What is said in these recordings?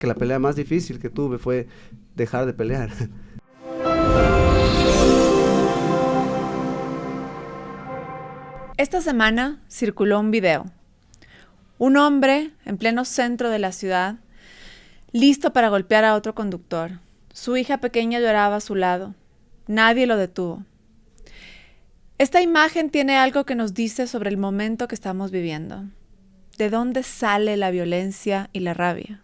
Que la pelea más difícil que tuve fue dejar de pelear. Esta semana circuló un video. Un hombre en pleno centro de la ciudad, listo para golpear a otro conductor. Su hija pequeña lloraba a su lado. Nadie lo detuvo. Esta imagen tiene algo que nos dice sobre el momento que estamos viviendo. ¿De dónde sale la violencia y la rabia?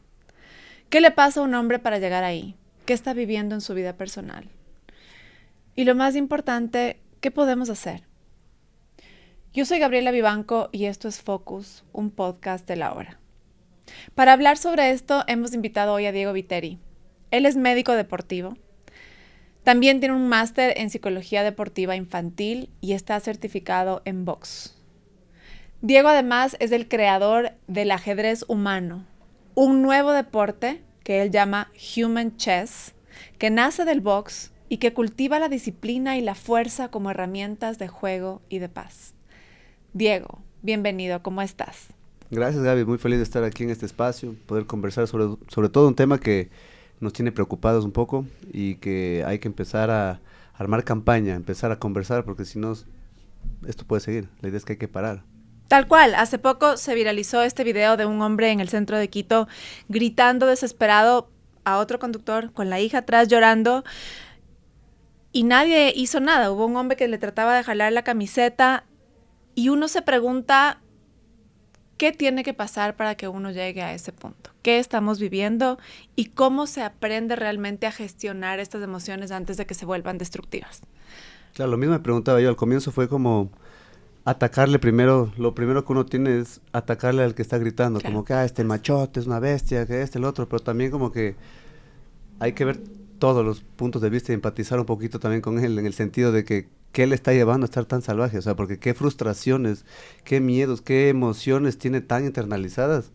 ¿Qué le pasa a un hombre para llegar ahí? ¿Qué está viviendo en su vida personal? Y lo más importante, ¿qué podemos hacer? Yo soy Gabriela Vivanco y esto es Focus, un podcast de La Hora. Para hablar sobre esto hemos invitado hoy a Diego Viteri. Él es médico deportivo. También tiene un máster en psicología deportiva infantil y está certificado en box. Diego además es el creador del ajedrez humano, un nuevo deporte que él llama Human Chess, que nace del box y que cultiva la disciplina y la fuerza como herramientas de juego y de paz. Diego, bienvenido, ¿cómo estás? Gracias, Gaby, muy feliz de estar aquí en este espacio, poder conversar sobre todo un tema que nos tiene preocupados un poco y que hay que empezar a armar campaña, empezar a conversar, porque si no, esto puede seguir. La idea es que hay que parar. Tal cual, hace poco se viralizó este video de un hombre en el centro de Quito gritando desesperado a otro conductor con la hija atrás llorando y nadie hizo nada. Hubo un hombre que le trataba de jalar la camiseta y uno se pregunta qué tiene que pasar para que uno llegue a ese punto, qué estamos viviendo y cómo se aprende realmente a gestionar estas emociones antes de que se vuelvan destructivas. Claro, lo mismo me preguntaba yo, al comienzo fue como atacarle primero, lo primero que uno tiene es atacarle al que está gritando, claro. Como que, este machote es una bestia, que el otro, pero también como que hay que ver todos los puntos de vista y empatizar un poquito también con él, en el sentido de que qué le está llevando a estar tan salvaje, o sea, porque qué frustraciones, qué miedos, qué emociones tiene tan internalizadas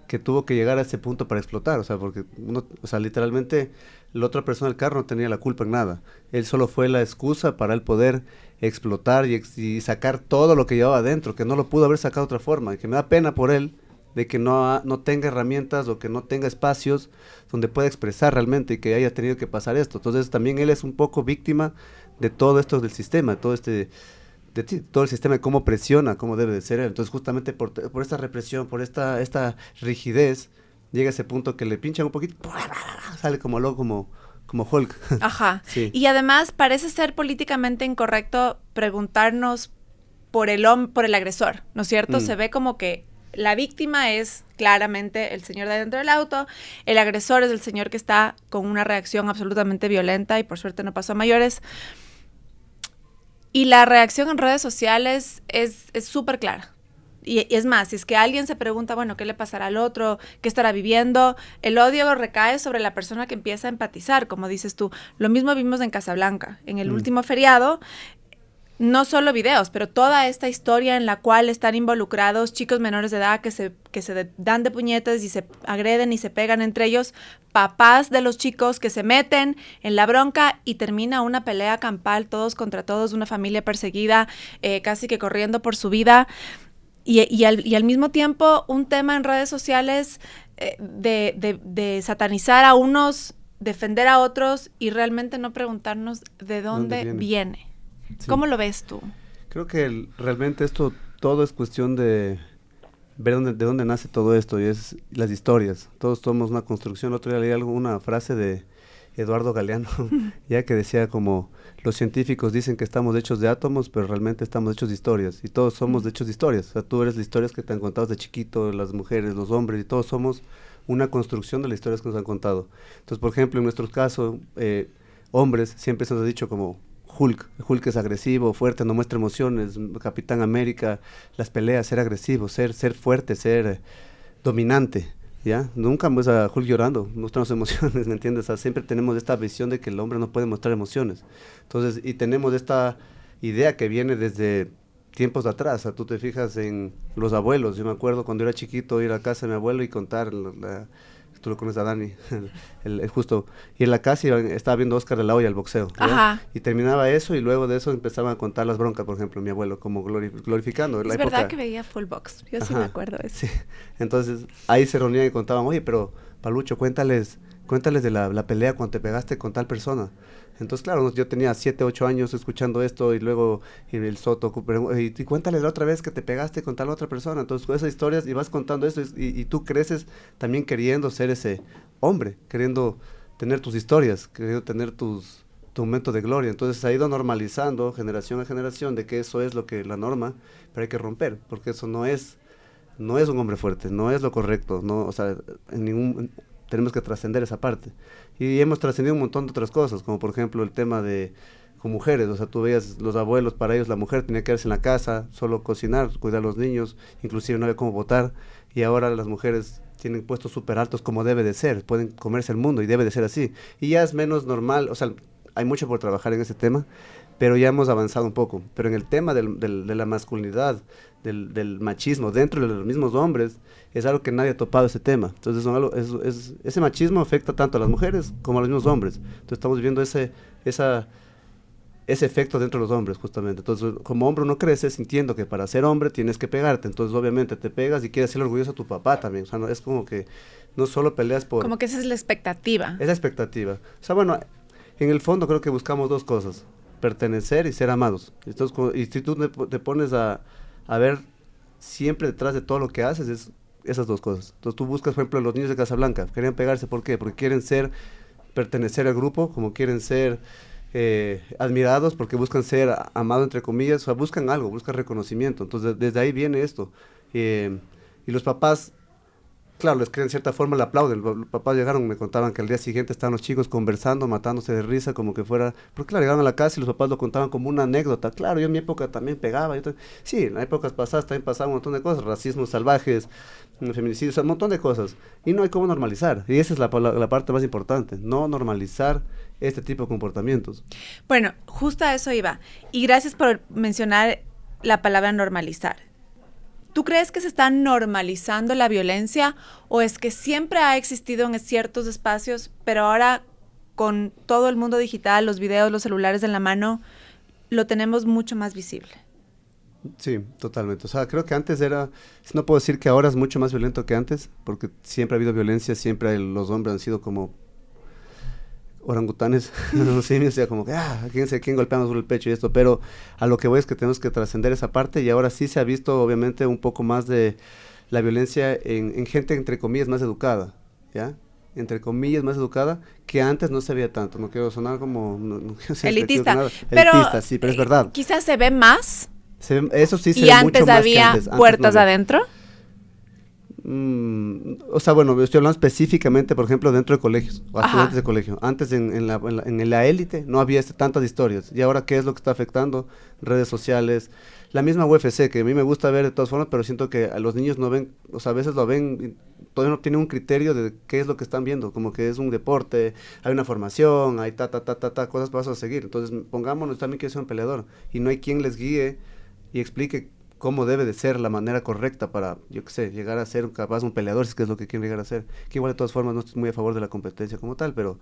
que tuvo que llegar a ese punto para explotar, o sea, porque uno, o sea, literalmente la otra persona del carro no tenía la culpa en nada, él solo fue la excusa para él poder explotar y sacar todo lo que llevaba adentro, que no lo pudo haber sacado de otra forma, y que me da pena por él, de que no tenga herramientas o que no tenga espacios donde pueda expresar realmente y que haya tenido que pasar esto. Entonces también él es un poco víctima de todo esto del sistema, todo el sistema de cómo presiona, cómo debe de ser él. Entonces justamente por esta represión, por esta rigidez, llega ese punto que le pinchan un poquito, sale como loco, como Hulk. Ajá. Sí. Y además parece ser políticamente incorrecto preguntarnos por el agresor, ¿no es cierto? Se ve como que la víctima es claramente el señor de dentro del auto, el agresor es el señor que está con una reacción absolutamente violenta y por suerte no pasó a mayores. Y la reacción en redes sociales es súper clara. Y es más, si es que alguien se pregunta, bueno, ¿qué le pasará al otro? ¿Qué estará viviendo? El odio recae sobre la persona que empieza a empatizar, como dices tú. Lo mismo vimos en Casablanca. En el último feriado, no solo videos, pero toda esta historia en la cual están involucrados chicos menores de edad que se dan de puñetas y se agreden y se pegan entre ellos, papás de los chicos que se meten en la bronca y termina una pelea campal, todos contra todos, una familia perseguida, casi que corriendo por su vida. Y al mismo tiempo un tema en redes sociales de satanizar a unos, defender a otros y realmente no preguntarnos de dónde viene. Sí. ¿Cómo lo ves tú? Creo que realmente esto todo es cuestión de ver de dónde nace todo esto y es las historias. Todos somos una construcción. El otro día leí una frase de Eduardo Galeano, ya que decía como los científicos dicen que estamos hechos de átomos, pero realmente estamos hechos de historias y todos somos hechos de historias. O sea, tú eres las historias que te han contado desde chiquito, las mujeres, los hombres y todos somos una construcción de las historias que nos han contado. Entonces, por ejemplo, en nuestro caso, hombres, siempre se nos ha dicho como Hulk es agresivo, fuerte, no muestra emociones, Capitán América, las peleas, ser agresivo, ser fuerte, ser dominante, ¿ya? Nunca ves a Hulk llorando, mostrando emociones, ¿me entiendes? O sea, siempre tenemos esta visión de que el hombre no puede mostrar emociones. Entonces, y tenemos esta idea que viene desde tiempos de atrás, o sea, tú te fijas en los abuelos, yo me acuerdo cuando era chiquito ir a casa de mi abuelo y contar tú lo conoces a Dani, justo, y en la casa estaba viendo Oscar de la Hoya, el boxeo, y terminaba eso y luego de eso empezaban a contar las broncas, por ejemplo, mi abuelo, como glorificando. Es verdad que veía full box, yo sí me acuerdo de eso. Sí. Entonces ahí se reunían y contaban, oye, pero Palucho, cuéntales de la pelea cuando te pegaste con tal persona. Entonces, claro, yo tenía 7, 8 años escuchando esto y luego el Soto, y cuéntale la otra vez que te pegaste con tal otra persona. Entonces, con esas historias y vas contando eso y tú creces también queriendo ser ese hombre, queriendo tener tus historias, queriendo tener tu momento de gloria. Entonces, ha ido normalizando generación a generación de que eso es lo que la norma, pero hay que romper, porque eso no es un hombre fuerte, no es lo correcto, no, o sea, tenemos que trascender esa parte. Y hemos trascendido un montón de otras cosas, como por ejemplo el tema de con mujeres, o sea, tú veías los abuelos, para ellos la mujer tenía que quedarse en la casa, solo cocinar, cuidar a los niños, inclusive no había cómo votar, y ahora las mujeres tienen puestos súper altos como debe de ser, pueden comerse el mundo y debe de ser así. Y ya es menos normal, o sea, hay mucho por trabajar en ese tema, pero ya hemos avanzado un poco. Pero en el tema de la masculinidad, del machismo dentro de los mismos hombres, es algo que nadie ha topado ese tema. Entonces, ese machismo afecta tanto a las mujeres como a los mismos hombres. Entonces, estamos viviendo ese efecto dentro de los hombres, justamente. Entonces, como hombre uno crece sintiendo que para ser hombre tienes que pegarte. Entonces, obviamente, te pegas y quieres ser orgulloso a tu papá también. O sea, es como que no solo peleas por... Como que esa es la expectativa. Es la expectativa. O sea, bueno, en el fondo creo que buscamos dos cosas: pertenecer y ser amados. Entonces, y si tú te pones a ver siempre detrás de todo lo que haces, es esas dos cosas. Entonces tú buscas, por ejemplo, los niños de Casablanca, querían pegarse, ¿por qué? Porque quieren pertenecer al grupo, como quieren ser admirados, porque buscan ser amados, entre comillas, o sea, buscan algo, buscan reconocimiento. Entonces desde ahí viene esto. Y los papás, claro, les creen de cierta forma, le aplauden. Los papás llegaron, me contaban que al día siguiente estaban los chicos conversando, matándose de risa, como que fuera... Porque claro, llegaron a la casa y los papás lo contaban como una anécdota. Claro, yo en mi época también pegaba. Sí, en las épocas pasadas también pasaba un montón de cosas, racismos salvajes, feminicidios, un montón de cosas. Y no hay cómo normalizar. Y esa es la parte más importante, no normalizar este tipo de comportamientos. Bueno, justo a eso iba. Y gracias por mencionar la palabra normalizar. ¿Tú crees que se está normalizando la violencia o es que siempre ha existido en ciertos espacios, pero ahora con todo el mundo digital, los videos, los celulares en la mano, lo tenemos mucho más visible? Sí, totalmente. O sea, creo que antes no puedo decir que ahora es mucho más violento que antes, porque siempre ha habido violencia, siempre los hombres han sido como orangutanes, no sé, o sea, como que, ¿quién golpeamos sobre el pecho y esto? Pero a lo que voy es que tenemos que trascender esa parte y ahora sí se ha visto, obviamente, un poco más de la violencia en gente, entre comillas, más educada, ¿ya? Entre comillas, más educada, que antes no se veía tanto. No quiero sonar como... No elitista. Elitista, sí, pero es verdad. Quizás se ve más. Eso sí se ve mucho más que antes. ¿Y antes había puertas adentro? O sea, bueno, estoy hablando específicamente, por ejemplo, dentro de colegios, o estudiantes de colegio. Antes en la élite no había tantas historias. Y ahora, ¿qué es lo que está afectando? Redes sociales, la misma UFC, que a mí me gusta ver de todas formas, pero siento que a los niños no ven, o sea, a veces lo ven, todavía no tienen un criterio de qué es lo que están viendo, como que es un deporte, hay una formación, hay cosas para eso a seguir. Entonces, pongámonos, también quiero ser un peleador, y no hay quien les guíe y explique cómo debe de ser la manera correcta para, yo qué sé, llegar a ser capaz un peleador, si es que es lo que quieren llegar a ser. Que igual de todas formas no estoy muy a favor de la competencia como tal, pero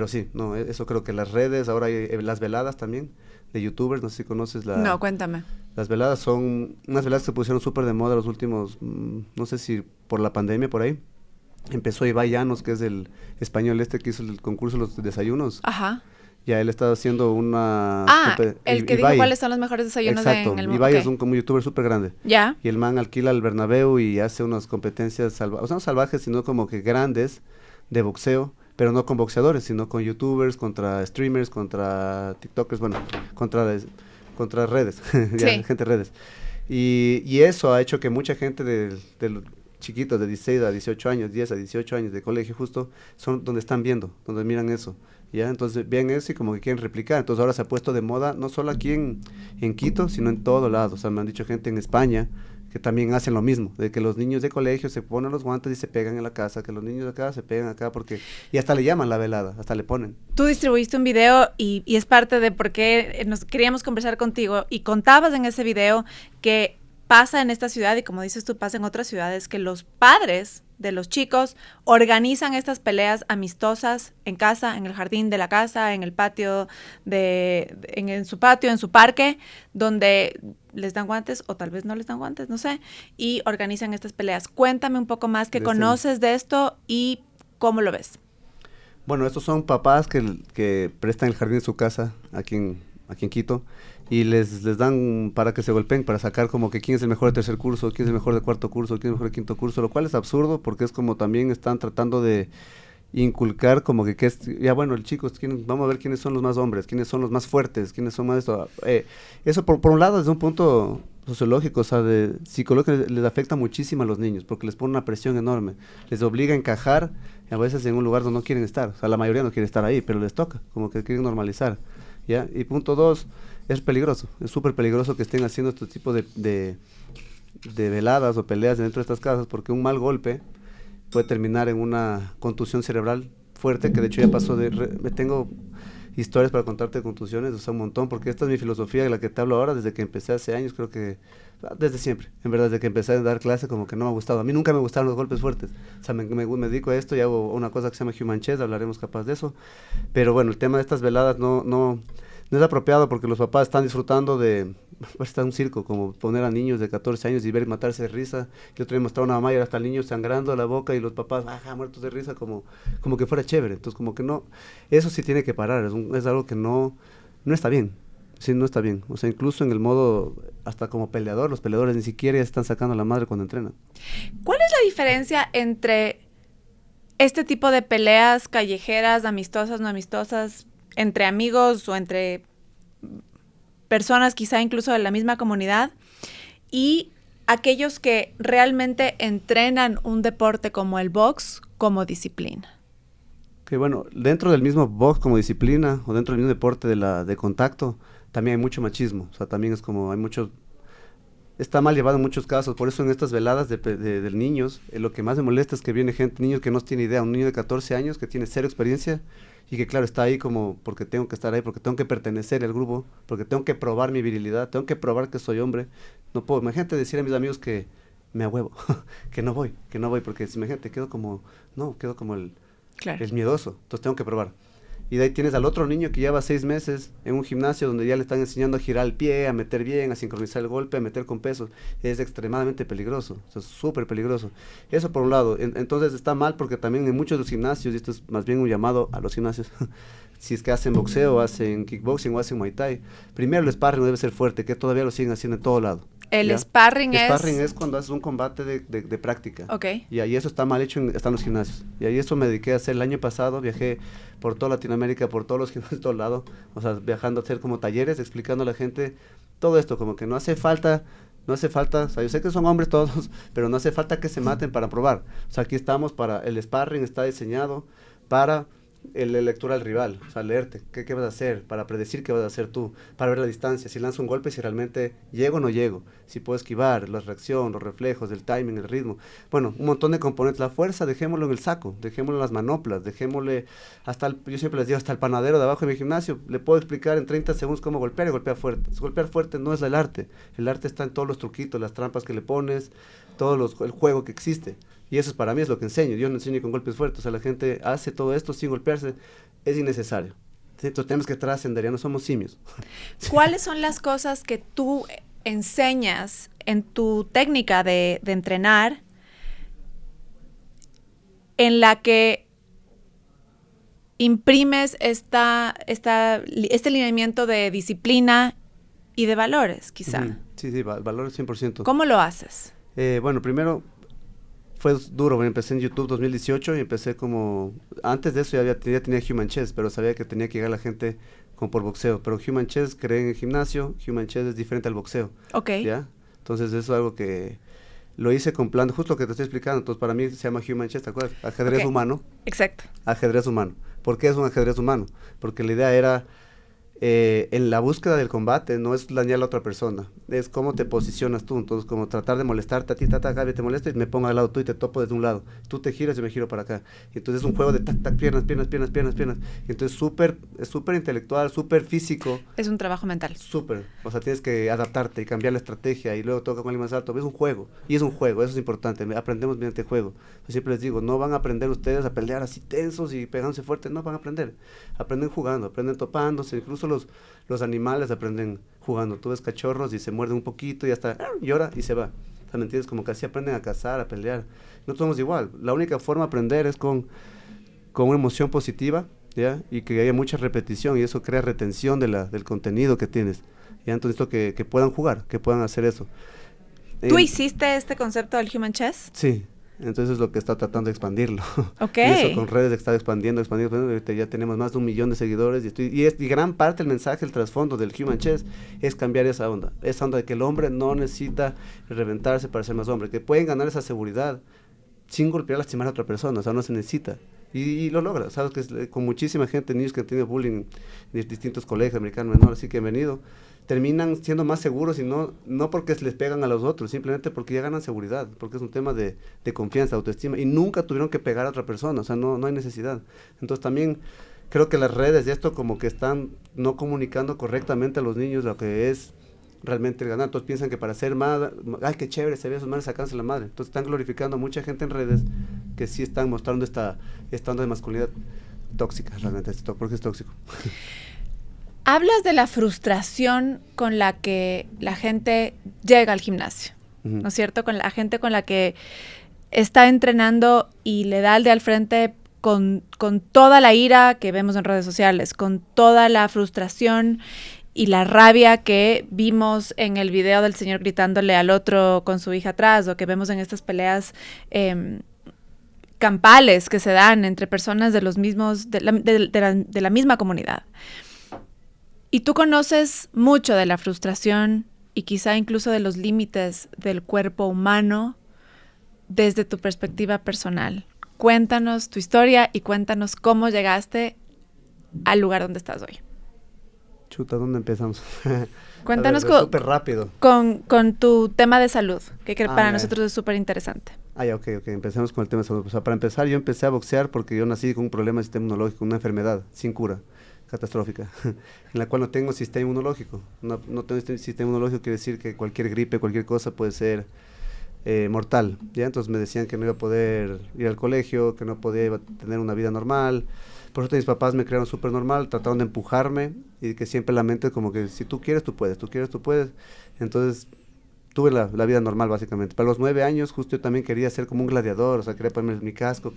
sí, no, eso creo que las redes, ahora hay las veladas también, de youtubers, no sé si conoces No, cuéntame. Las veladas son unas veladas que se pusieron súper de moda los últimos, no sé si por la pandemia por ahí. Empezó Ibai Llanos, que es el español que hizo el concurso de los desayunos. Ajá. Ya él está haciendo una... el que dijo cuáles son los mejores desayunos en el mundo. Ibai es un youtuber súper grande. Ya. Y el man alquila el Bernabéu y hace unas competencias salvajes, o sea, no salvajes, sino como que grandes de boxeo, pero no con boxeadores, sino con youtubers, contra streamers, contra tiktokers, bueno, contra redes, sí. Gente redes. Y eso ha hecho que mucha gente de los chiquitos de 16 a 18 años, 10 a 18 años de colegio justo, son donde están viendo, donde miran eso. ¿Ya? Entonces ven eso y como que quieren replicar. Entonces ahora se ha puesto de moda, no solo aquí en Quito, sino en todo lado. O sea, me han dicho gente en España que también hacen lo mismo, de que los niños de colegio se ponen los guantes y se pegan en la casa, que los niños de acá se pegan acá, porque y hasta le llaman la velada, hasta le ponen. Tú distribuiste un video y es parte de por qué nos queríamos conversar contigo y contabas en ese video que pasa en esta ciudad y como dices tú pasa en otras ciudades que los padres de los chicos organizan estas peleas amistosas en casa, en el jardín de la casa, en el patio, en su patio, en su parque, donde les dan guantes o tal vez no les dan guantes, no sé, y organizan estas peleas. Cuéntame un poco más, ¿qué conoces de esto y ¿Cómo lo ves? Bueno, estos son papás que prestan el jardín de su casa aquí en Quito y les dan para que se golpeen, para sacar como que quién es el mejor de tercer curso, quién es el mejor de cuarto curso, quién es el mejor de quinto curso, lo cual es absurdo porque es como también están tratando de inculcar como que es, ya bueno, el chico, vamos a ver quiénes son los más hombres, quiénes son los más fuertes, quiénes son más esto. Eso por un lado desde un punto sociológico, o sea, de psicológico les afecta muchísimo a los niños porque les pone una presión enorme, les obliga a encajar a veces en un lugar donde no quieren estar, o sea, la mayoría no quiere estar ahí, pero les toca, como que quieren normalizar, ¿ya? Y punto dos, es peligroso, es súper peligroso que estén haciendo este tipo de veladas o peleas dentro de estas casas porque un mal golpe puede terminar en una contusión cerebral fuerte, que de hecho ya pasó me tengo historias para contarte de contusiones, o sea, un montón, porque esta es mi filosofía de la que te hablo ahora, desde que empecé hace años, creo que, desde siempre, en verdad, desde que empecé a dar clase, como que no me ha gustado, a mí nunca me gustaron los golpes fuertes, o sea, me dedico a esto y hago una cosa que se llama Human Chess, hablaremos capaz de eso, pero bueno, el tema de estas veladas no es apropiado porque los papás están disfrutando de, pues está un circo, como poner a niños de 14 años y ver matarse de risa. Yo otro día mostraba a una mamá y era hasta el niño sangrando la boca y los papás, muertos de risa, como que fuera chévere. Entonces, como que no, eso sí tiene que parar, es algo que no está bien. Sí, no está bien. O sea, incluso en el modo, hasta como peleador, los peleadores ni siquiera están sacando a la madre cuando entrenan. ¿Cuál es la diferencia entre este tipo de peleas callejeras, amistosas, no amistosas, entre amigos o entre personas quizá incluso de la misma comunidad, y aquellos que realmente entrenan un deporte como el box como disciplina? Que bueno, dentro del mismo box como disciplina o dentro del mismo deporte de contacto, también hay mucho machismo. O sea, también es como hay mucho, está mal llevado en muchos casos. Por eso en estas veladas de niños, lo que más me molesta es que viene niños que no tienen idea, un niño de 14 años que tiene cero experiencia y que claro, está ahí como porque tengo que estar ahí, porque tengo que pertenecer al grupo, porque tengo que probar mi virilidad, tengo que probar que soy hombre. No puedo, imagínate decir a mis amigos que me ahuevo, que no voy, porque si imagínate, quedo como el miedoso, entonces tengo que probar. Y de ahí tienes al otro niño que lleva 6 meses en un gimnasio donde ya le están enseñando a girar el pie, a meter bien, a sincronizar el golpe, a meter con pesos. Es extremadamente peligroso, o sea, súper peligroso. Eso por un lado. Entonces está mal porque también en muchos de los gimnasios, y esto es más bien un llamado a los gimnasios, si es que hacen boxeo, hacen kickboxing o hacen muay thai, primero el sparring debe ser fuerte, que todavía lo siguen haciendo en todo lado. El sparring es cuando haces un combate de práctica. Okay. Y ahí eso está mal hecho, están los gimnasios. Y ahí eso me dediqué a hacer el año pasado, viajé por toda Latinoamérica, por todos los gimnasios de todo lado, o sea, viajando a hacer como talleres, explicando a la gente todo esto, como que no hace falta, o sea, yo sé que son hombres todos, pero no hace falta que se maten para probar. O sea, aquí estamos el sparring está diseñado para lectura del rival, o sea, leerte, ¿qué vas a hacer? Para predecir qué vas a hacer tú, para ver la distancia, si lanzo un golpe, si realmente llego o no llego, si puedo esquivar, la reacción, los reflejos, el timing, el ritmo, bueno, un montón de componentes, la fuerza, dejémoslo en el saco, dejémoslo en las manoplas, dejémosle yo siempre les digo, hasta el panadero de abajo de mi gimnasio, le puedo explicar en 30 segundos cómo golpear y golpear fuerte. Golpear fuerte no es el arte está en todos los truquitos, las trampas que le pones, el juego que existe. Y eso para mí es lo que enseño. Yo no enseño con golpes fuertes. O sea, la gente hace todo esto sin golpearse. Es innecesario. ¿Sí? Entonces tenemos que trascender. Ya no somos simios. ¿Cuáles son las cosas que tú enseñas en tu técnica de entrenar en la que imprimes este lineamiento de disciplina y de valores, quizá? Sí, valores 100%. ¿Cómo lo haces? Bueno, primero fue duro, empecé en YouTube 2018 y empecé antes de eso ya tenía Human Chess, pero sabía que tenía que llegar la gente como por boxeo, pero Human Chess creé en el gimnasio, Human Chess es diferente al boxeo. Ok. ¿Ya? Entonces eso es algo que lo hice con plan, justo lo que te estoy explicando, entonces para mí se llama Human Chess, ¿te acuerdas? Ajedrez humano. Exacto. Ajedrez humano. ¿Por qué es un ajedrez humano? Porque la idea era en la búsqueda del combate no es dañar a la otra persona, es cómo te posicionas tú. Entonces como tratar de molestarte a ti, Gaby te molesta y me pongo al lado tú y te topo desde un lado, tú te giras y me giro para acá, y entonces es un juego de tac, piernas, y entonces es súper intelectual, súper físico, es un trabajo mental, súper, o sea, tienes que adaptarte y cambiar la estrategia y luego toca con alguien más alto, es un juego, eso es importante, aprendemos mediante juego. Yo siempre les digo, no van a aprender ustedes a pelear así tensos y pegándose fuerte, no van a aprenden jugando, aprenden topándose, incluso los animales aprenden jugando. Tú ves cachorros y se muerden un poquito y hasta llora y se va. O sea, ¿me entiendes? Como que así aprenden a cazar, a pelear. Nosotros somos igual. La única forma de aprender es con con una emoción positiva, ¿ya? Y que haya mucha repetición y eso crea retención del contenido que tienes. ¿Ya? Entonces esto que puedan jugar, que puedan hacer eso. ¿Tú hiciste este concepto del Human Chess? Sí, entonces es lo que está tratando de expandirlo. Ok. Y eso con redes está expandiendo. Ahorita ya tenemos más de 1 millón de seguidores y gran parte del mensaje, el trasfondo del Human Chess es cambiar esa onda de que el hombre no necesita reventarse para ser más hombre, que pueden ganar esa seguridad sin golpear, lastimar a otra persona, o sea, no se necesita. Y lo logra, sabes que con muchísima gente, niños que han tenido bullying de distintos colegios americanos menores, así que han venido, terminan siendo más seguros y no porque se les pegan a los otros, simplemente porque ya ganan seguridad, porque es un tema de confianza, autoestima, y nunca tuvieron que pegar a otra persona, o sea, no hay necesidad. Entonces también creo que las redes de esto como que están no comunicando correctamente a los niños lo que es realmente el ganar. Entonces piensan que para ser madre, ay, qué chévere se ve a sus madres sacándose la madre. Entonces están glorificando a mucha gente en redes que sí están mostrando esta onda de masculinidad tóxica, realmente, porque es tóxico. Hablas de la frustración con la que la gente llega al gimnasio, ¿no es cierto? Con la gente con la que está entrenando y le da el de al frente con toda la ira que vemos en redes sociales, con toda la frustración y la rabia que vimos en el video del señor gritándole al otro con su hija atrás, o que vemos en estas peleas campales que se dan entre personas de los mismos, de la misma comunidad. Y tú conoces mucho de la frustración y quizá incluso de los límites del cuerpo humano desde tu perspectiva personal. Cuéntanos tu historia y cuéntanos cómo llegaste al lugar donde estás hoy. Chuta, ¿dónde empezamos? Cuéntanos súper rápido. Con tu tema de salud, que para nosotros es súper interesante. Ya, ok, empecemos con el tema de salud. O sea, para empezar, yo empecé a boxear porque yo nací con un problema de sistema inmunológico, una enfermedad sin cura, catastrófica, en la cual no tengo sistema inmunológico. No tengo sistema inmunológico, quiere decir que cualquier gripe, cualquier cosa puede ser mortal, ¿ya? Entonces me decían que no iba a poder ir al colegio, que no podía tener una vida normal. Por eso mis papás me crearon súper normal, trataron de empujarme y que siempre la mente como que si tú quieres, tú puedes, Entonces tuve la vida normal básicamente. Para los 9 años justo yo también quería ser como un gladiador, o sea, quería ponerme mi casco,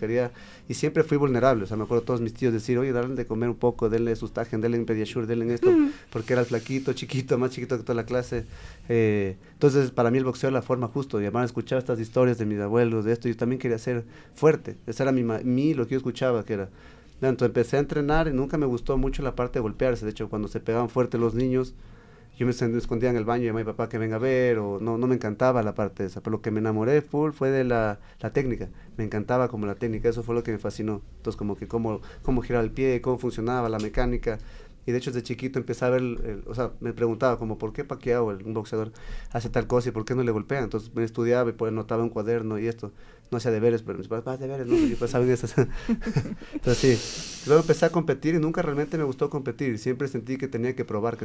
y siempre fui vulnerable, o sea, me acuerdo todos mis tíos decir, oye, darle de comer un poco, denle sustagen, denle Pediasure, denle esto, porque era el flaquito, chiquito, más chiquito que toda la clase. Entonces para mí el boxeo era la forma justo, y además escuchaba estas historias de mis abuelos, de esto, yo también quería ser fuerte, esa era lo que yo escuchaba, que era. Entonces empecé a entrenar y nunca me gustó mucho la parte de golpearse. De hecho, cuando se pegaban fuerte los niños, yo me escondía en el baño y llamaba a mi papá que venga a ver, o no me encantaba la parte esa. Pero lo que me enamoré full fue de la técnica. Me encantaba como la técnica, eso fue lo que me fascinó. Entonces como que cómo girar el pie, cómo funcionaba la mecánica. Y de hecho desde chiquito empecé a ver, o sea, me preguntaba como, ¿por qué Pacquiao, un boxeador, hace tal cosa y por qué no le golpean? Entonces me estudiaba y pues anotaba un cuaderno y esto. No hacía deberes, pero mis papás, deberes, no, yo pensaba en esas. Entonces sí, luego empecé a competir y nunca realmente me gustó competir. Siempre sentí que tenía que probar.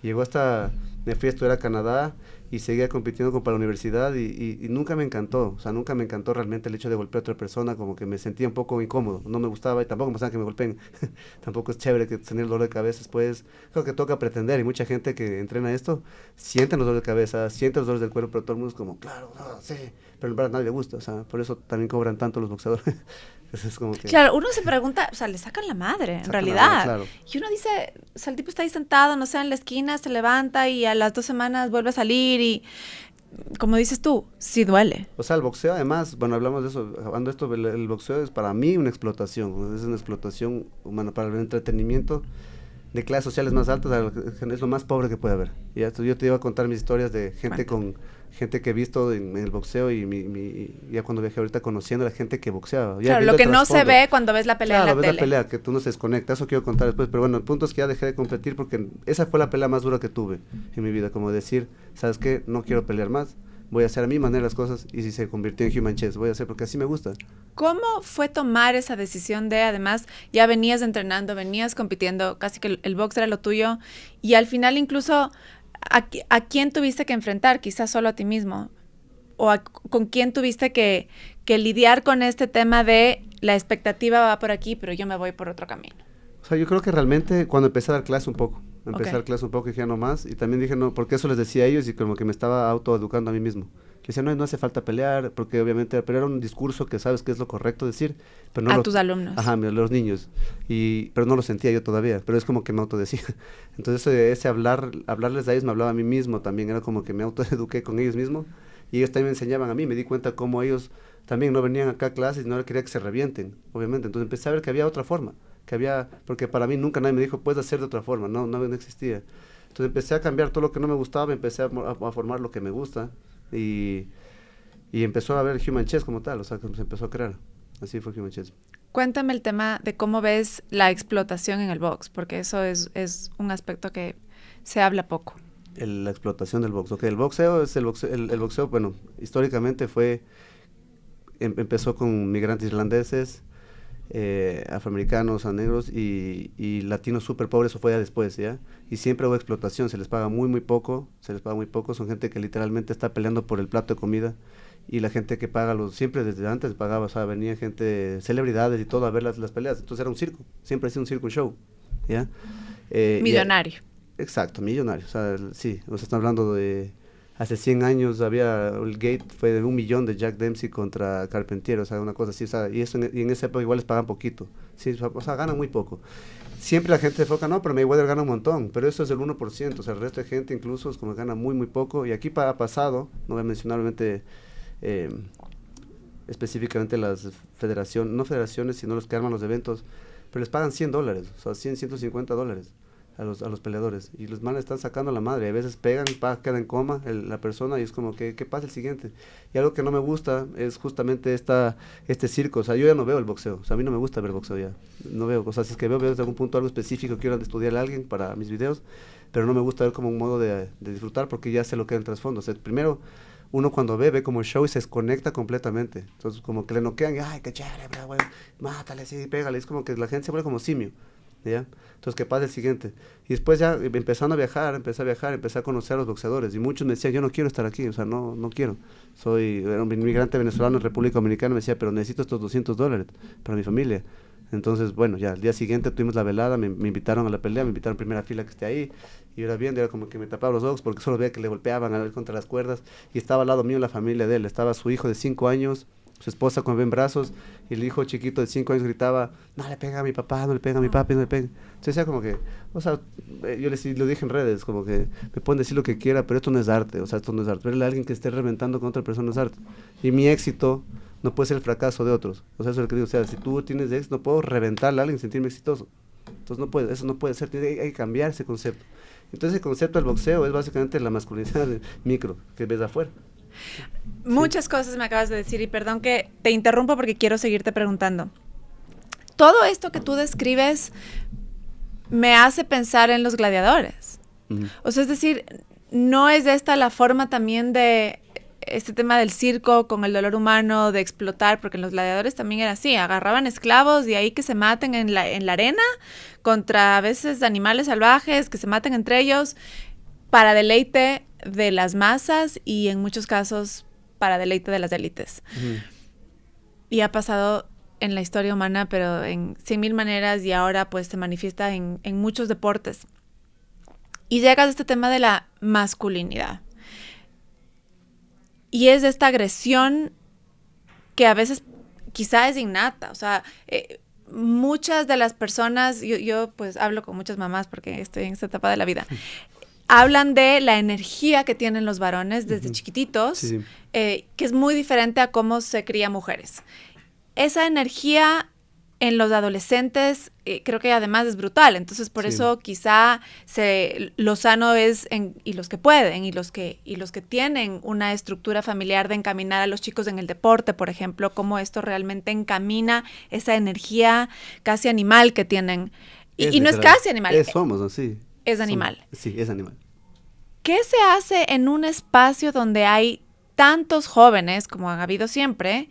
Y llegó hasta, me fui a estudiar a Canadá y seguía compitiendo para la universidad y nunca me encantó. O sea, nunca me encantó realmente el hecho de golpear a otra persona, como que me sentía un poco incómodo. No me gustaba y tampoco me gustaba que me golpeen. Tampoco es chévere que tener dolor de cabeza después. Creo que toca pretender y mucha gente que entrena esto sienten los dolores de cabeza, sienten los dolores del cuerpo, pero todo el mundo es como, claro, no, sí, pero en verdad a nadie le gusta, o sea, por eso también cobran tanto los boxeadores. Es como que claro, uno se pregunta, o sea, le sacan la madre, en realidad. Madre, claro. Y uno dice, o sea, el tipo está ahí sentado, no sé, en la esquina, se levanta y a las 2 semanas vuelve a salir y, como dices tú, sí duele. O sea, el boxeo además, bueno, hablamos de eso, hablando de esto, el boxeo es para mí una explotación, es una explotación humana para el entretenimiento de clases sociales más altas, es lo más pobre que puede haber. Y yo te iba a contar mis historias de gente que he visto en el boxeo y ya cuando viajé ahorita conociendo a la gente que boxeaba. Claro, lo que no se ve cuando ves la pelea en la tele. Claro, ves la pelea, que tú no se desconecta, eso quiero contar después, pero bueno, el punto es que ya dejé de competir porque esa fue la pelea más dura que tuve en mi vida, como decir, ¿sabes qué? No quiero pelear más, voy a hacer a mi manera las cosas y si se convirtió en Human Chess, voy a hacer porque así me gusta. ¿Cómo fue tomar esa decisión de, además, ya venías entrenando, venías compitiendo, casi que el box era lo tuyo y al final incluso... ¿A quién tuviste que enfrentar? Quizás solo a ti mismo. ¿O con quién tuviste que lidiar con este tema de la expectativa va por aquí, pero yo me voy por otro camino? O sea, yo creo que realmente cuando empecé a dar clase un poco, dije no más, y también dije no, porque eso les decía a ellos y como que me estaba autoeducando a mí mismo. Que decía, no hace falta pelear, porque obviamente, pero era un discurso que sabes que es lo correcto decir, pero no a tus alumnos. Ajá, a los niños, pero no lo sentía yo todavía, pero es como que me autodecía. Entonces ese hablarles a ellos me hablaba a mí mismo también, era como que me autoeduqué con ellos mismos, y ellos también me enseñaban a mí, me di cuenta cómo ellos también no venían acá a clases y no quería que se revienten, obviamente. Entonces empecé a ver que había otra forma, porque para mí nunca nadie me dijo, puedes hacer de otra forma, no existía. Entonces empecé a cambiar todo lo que no me gustaba, empecé a formar lo que me gusta, y empezó a ver Human Chess como tal, o sea, que se empezó a crear. Así fue Human Chess. Cuéntame el tema de cómo ves la explotación en el box, porque eso es un aspecto que se habla poco. La explotación del box. Ok, el boxeo es el boxeo, bueno, históricamente empezó con migrantes irlandeses, afroamericanos, a negros y latinos súper pobres, eso fue ya después, ¿ya? Y siempre hubo explotación, se les paga muy poco, son gente que literalmente está peleando por el plato de comida, y la gente que paga, siempre desde antes pagaba, o sea, venía gente, celebridades y todo a ver las peleas, entonces era un circo, siempre ha sido un circo, un show, ¿ya? Millonario. Exacto, millonario, o sea, sí, o sea, están hablando de... Hace 100 años el gate fue de $1 millón de Jack Dempsey contra Carpentier, o sea, una cosa así, o sea, y en esa época igual les pagan poquito, sí, o sea, ganan muy poco. Siempre la gente se enfoca, no, pero Mayweather gana un montón, pero eso es el 1%, o sea, el resto de gente incluso es como gana muy poco, y aquí ha pasado, no voy a mencionar obviamente específicamente las federaciones, no federaciones, sino los que arman los eventos, pero les pagan $100, o sea, $150 a los peleadores, y los manes están sacando la madre, a veces pegan, queda en coma la persona, y es como que, ¿qué pasa el siguiente? Y algo que no me gusta es justamente este circo, o sea, yo ya no veo el boxeo, o sea, a mí no me gusta ver boxeo ya, no veo, o sea, si es que veo desde algún punto algo específico, quiero estudiar a alguien para mis videos, pero no me gusta ver como un modo de disfrutar, porque ya sé lo que hay en el trasfondo, o sea, primero, uno cuando ve como el show y se desconecta completamente, entonces como que le noquean, y ay, qué chévere, bro, bueno, mátale, sí, pégale, es como que la gente se vuelve como simio, ¿ya? Entonces, ¿qué pasa el siguiente? Y después ya empecé a viajar, empecé a conocer a los boxeadores, y muchos me decían, yo no quiero estar aquí, o sea, no quiero, era un inmigrante venezolano en República Dominicana, me decía, pero necesito estos $200 para mi familia. Entonces, bueno, ya al día siguiente tuvimos la velada, me invitaron a la pelea, me invitaron a primera fila que esté ahí, y era bien, era como que me tapaba los ojos porque solo veía que le golpeaban a él contra las cuerdas, y estaba al lado mío la familia de él, estaba su hijo de 5 años, su esposa con bebé en brazos, y el hijo chiquito de 5 años gritaba, no le pega a mi papá, no le pega a mi papi, no le pega. Entonces decía como que, o sea, yo lo dije en redes, como que me pueden decir lo que quiera, pero esto no es arte, o sea, esto no es arte. Verle a alguien que esté reventando con otra persona es arte. Y mi éxito no puede ser el fracaso de otros. O sea, eso es lo que digo, o sea, si tú tienes éxito, no puedo reventarle a alguien y sentirme exitoso. Entonces eso no puede ser, hay que cambiar ese concepto. Entonces el concepto del boxeo es básicamente la masculinidad micro que ves afuera. Muchas cosas me acabas de decir y perdón que te interrumpo porque quiero seguirte preguntando. Todo esto que tú describes me hace pensar en los gladiadores. O sea, es decir, no es esta la forma también de este tema del circo con el dolor humano, de explotar, porque en los gladiadores también era así, agarraban esclavos y ahí que se maten en la arena contra a veces animales salvajes, que se maten entre ellos para deleite de las masas y en muchos casos para deleite de las élites. Y ha pasado en la historia humana, pero en 100,000 maneras y ahora pues se manifiesta en muchos deportes. Y llegas a este tema de la masculinidad. Y es esta agresión que a veces quizá es innata. O sea, muchas de las personas, yo pues hablo con muchas mamás porque estoy en esta etapa de la vida, hablan de la energía que tienen los varones desde chiquititos, Sí. Que es muy diferente a cómo se cría mujeres. Esa energía en los adolescentes creo que además es brutal, entonces por eso quizá lo sano es y los que pueden y los que tienen una estructura familiar de encaminar a los chicos en el deporte, por ejemplo, cómo esto realmente encamina esa energía casi animal que tienen. Y no es casi animal. Somos así. Es animal. Sí, es animal. ¿Qué se hace en un espacio donde hay tantos jóvenes, como han habido siempre,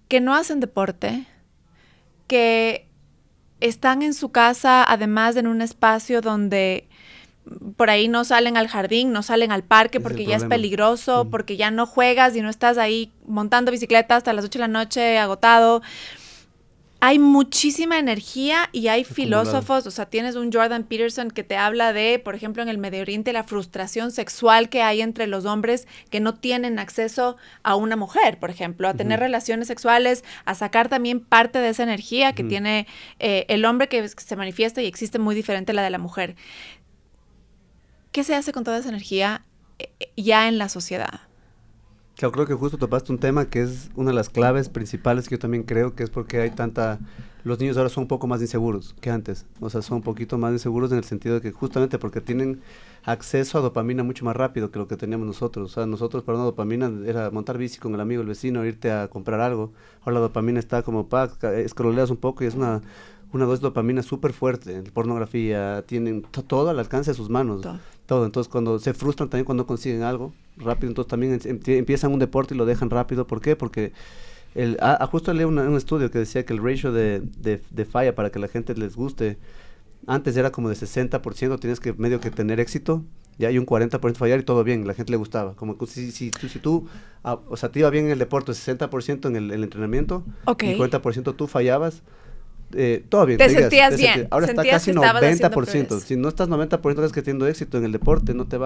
que no hacen deporte, que están en su casa, además en un espacio donde por ahí no salen al jardín, no salen al parque porque ya es peligroso, porque ya no juegas y no estás ahí montando bicicleta hasta las 8 de la noche agotado? hay muchísima energía y hay Acumulado. filósofos, o sea, tienes un Jordan Peterson que te habla de, por ejemplo, en el Medio Oriente, la frustración sexual que hay entre los hombres que no tienen acceso a una mujer, por ejemplo, a tener relaciones sexuales, a sacar también parte de esa energía que tiene el hombre que se manifiesta y existe muy diferente a la de la mujer. ¿Qué se hace con toda esa energía ya en la sociedad? Claro, creo que justo topaste un tema que es una de las claves principales que yo también creo que es porque hay tanta... Los niños ahora son un poco más inseguros que antes. O sea, son un poquito más inseguros en el sentido de que justamente porque tienen acceso a dopamina mucho más rápido que lo que teníamos nosotros. O sea, nosotros para una dopamina era montar bici con el amigo, el vecino, irte a comprar algo. Ahora la dopamina está como, escroleas un poco y es una dosis de dopamina súper fuerte. Pornografía, tienen todo al alcance de sus manos. Todo. Entonces, cuando se frustran también cuando consiguen algo rápido, entonces también empiezan un deporte y lo dejan rápido. ¿Por qué? Porque justo leí un estudio que decía que el ratio de falla para que la gente les guste, antes era como de 60%, tienes que medio que tener éxito, ya hay un 40% fallar y todo bien, la gente le gustaba. Como que si tú o sea, te iba bien en el deporte, 60% en el entrenamiento, y 40% tú fallabas, todo bien. Te sentías bien. Ahora está casi 90%. Si no estás 90% es que teniendo éxito en el deporte, no te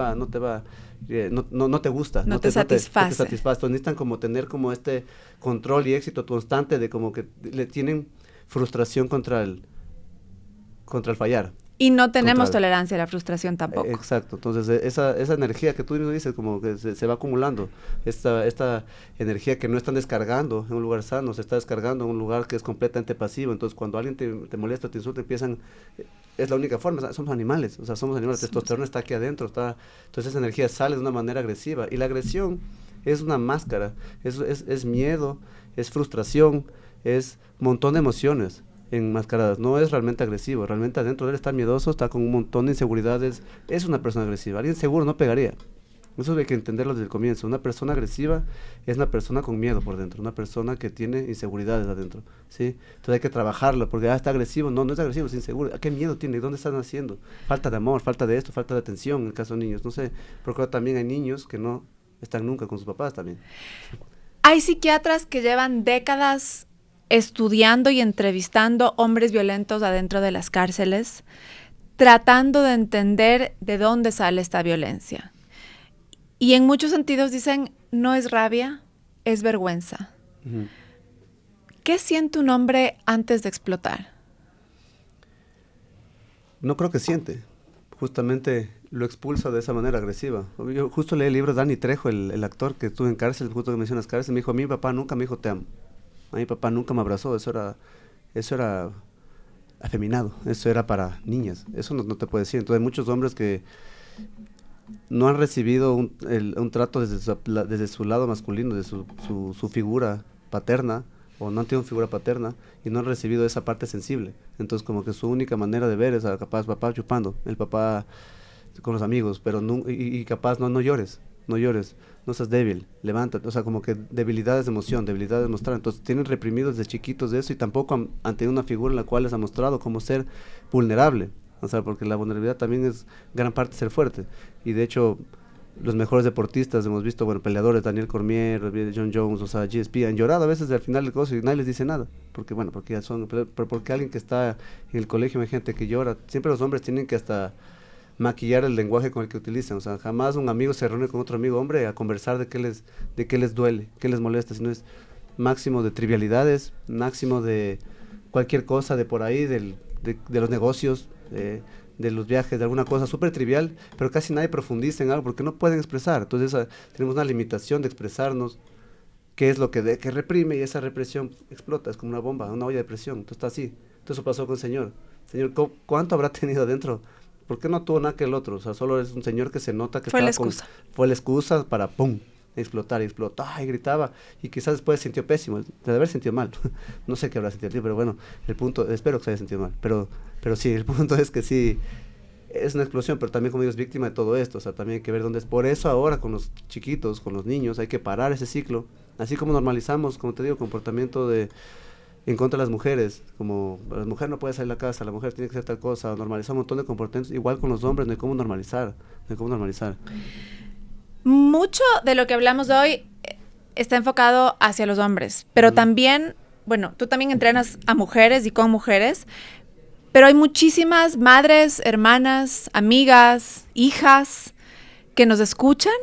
gusta. No te satisface. No te satisface. Entonces necesitan como tener como este control y éxito constante de como que le tienen frustración contra el fallar. Y no tenemos tolerancia a la frustración tampoco. Exacto, entonces esa energía que tú mismo dices, como que se va acumulando, esta energía que no están descargando en un lugar sano, se está descargando en un lugar que es completamente pasivo. Entonces cuando alguien te molesta, te insulta, es la única forma, somos animales, la testosterona está aquí adentro, entonces esa energía sale de una manera agresiva, y la agresión es una máscara, es miedo, es frustración, es un montón de emociones enmascaradas. No es realmente agresivo, realmente adentro de él está miedoso, está con un montón de inseguridades, es una persona agresiva. Alguien seguro no pegaría. Eso hay que entenderlo desde el comienzo. Una persona agresiva es una persona con miedo por dentro, una persona que tiene inseguridades adentro, ¿sí? Entonces hay que trabajarlo, porque está agresivo. No es agresivo, es inseguro. ¿Qué miedo tiene? ¿Dónde están haciendo? Falta de amor, falta de esto, falta de atención en el caso de niños, no sé. Porque también hay niños que no están nunca con sus papás también. Hay psiquiatras que llevan décadas estudiando y entrevistando hombres violentos adentro de las cárceles, tratando de entender de dónde sale esta violencia. Y en muchos sentidos dicen, no es rabia, es vergüenza. ¿Qué siente un hombre antes de explotar? No creo que siente. Justamente lo expulsa de esa manera agresiva. Yo justo leí el libro de Dani Trejo, el actor que estuvo en cárcel, justo que mencionas cárcel, me dijo, a mi papá nunca me dijo te amo. A mi papá nunca me abrazó, eso era afeminado, eso era para niñas, eso no te puede decir. Entonces hay muchos hombres que no han recibido un trato desde su lado masculino, de su figura paterna, o no han tenido figura paterna, y no han recibido esa parte sensible. Entonces como que su única manera de ver es a capaz papá chupando, el papá con los amigos, pero y capaz no llores, no seas débil, levántate. O sea, como que debilidades de emoción, debilidades de mostrar. Entonces tienen reprimidos desde chiquitos de eso, y tampoco han tenido una figura en la cual les ha mostrado cómo ser vulnerable. O sea, porque la vulnerabilidad también es gran parte ser fuerte. Y de hecho, los mejores deportistas hemos visto, peleadores, Daniel Cormier, John Jones, o sea, GSP, han llorado a veces al final del coso y nadie les dice nada. Porque ya son, pero porque alguien que está en el colegio, hay gente que llora. Siempre los hombres tienen que hasta maquillar el lenguaje con el que utilizan. O sea, jamás un amigo se reúne con otro amigo hombre a conversar de qué les duele, qué les molesta, sino es máximo de trivialidades, máximo de cualquier cosa de por ahí, de los negocios, de los viajes, de alguna cosa súper trivial, pero casi nadie profundiza en algo porque no pueden expresar. Entonces tenemos una limitación de expresarnos, que es lo que reprime, y esa represión explota, es como una bomba, una olla de presión. Entonces está así. Entonces eso pasó con el señor. Señor, ¿cuánto habrá tenido adentro? ¿Por qué no tuvo nada que el otro? O sea, solo es un señor que se nota que fue la excusa. Fue la excusa para ¡pum! Explotar, y explotó, y gritaba, y quizás después se sintió pésimo, de haber sentido mal. No sé qué habrá sentido, pero bueno, el punto, espero que se haya sentido mal, pero sí, el punto es que sí, es una explosión, pero también como digo, es víctima de todo esto. O sea, también hay que ver dónde es. Por eso ahora con los chiquitos, con los niños, hay que parar ese ciclo, así como normalizamos, como te digo, comportamiento en contra de las mujeres, como la mujer no puede salir a la casa, la mujer tiene que hacer tal cosa, normalizar un montón de comportamientos. Igual con los hombres, no hay cómo normalizar. Mucho de lo que hablamos hoy está enfocado hacia los hombres, pero también bueno, tú también entrenas a mujeres y con mujeres, pero hay muchísimas madres, hermanas, amigas, hijas que nos escuchan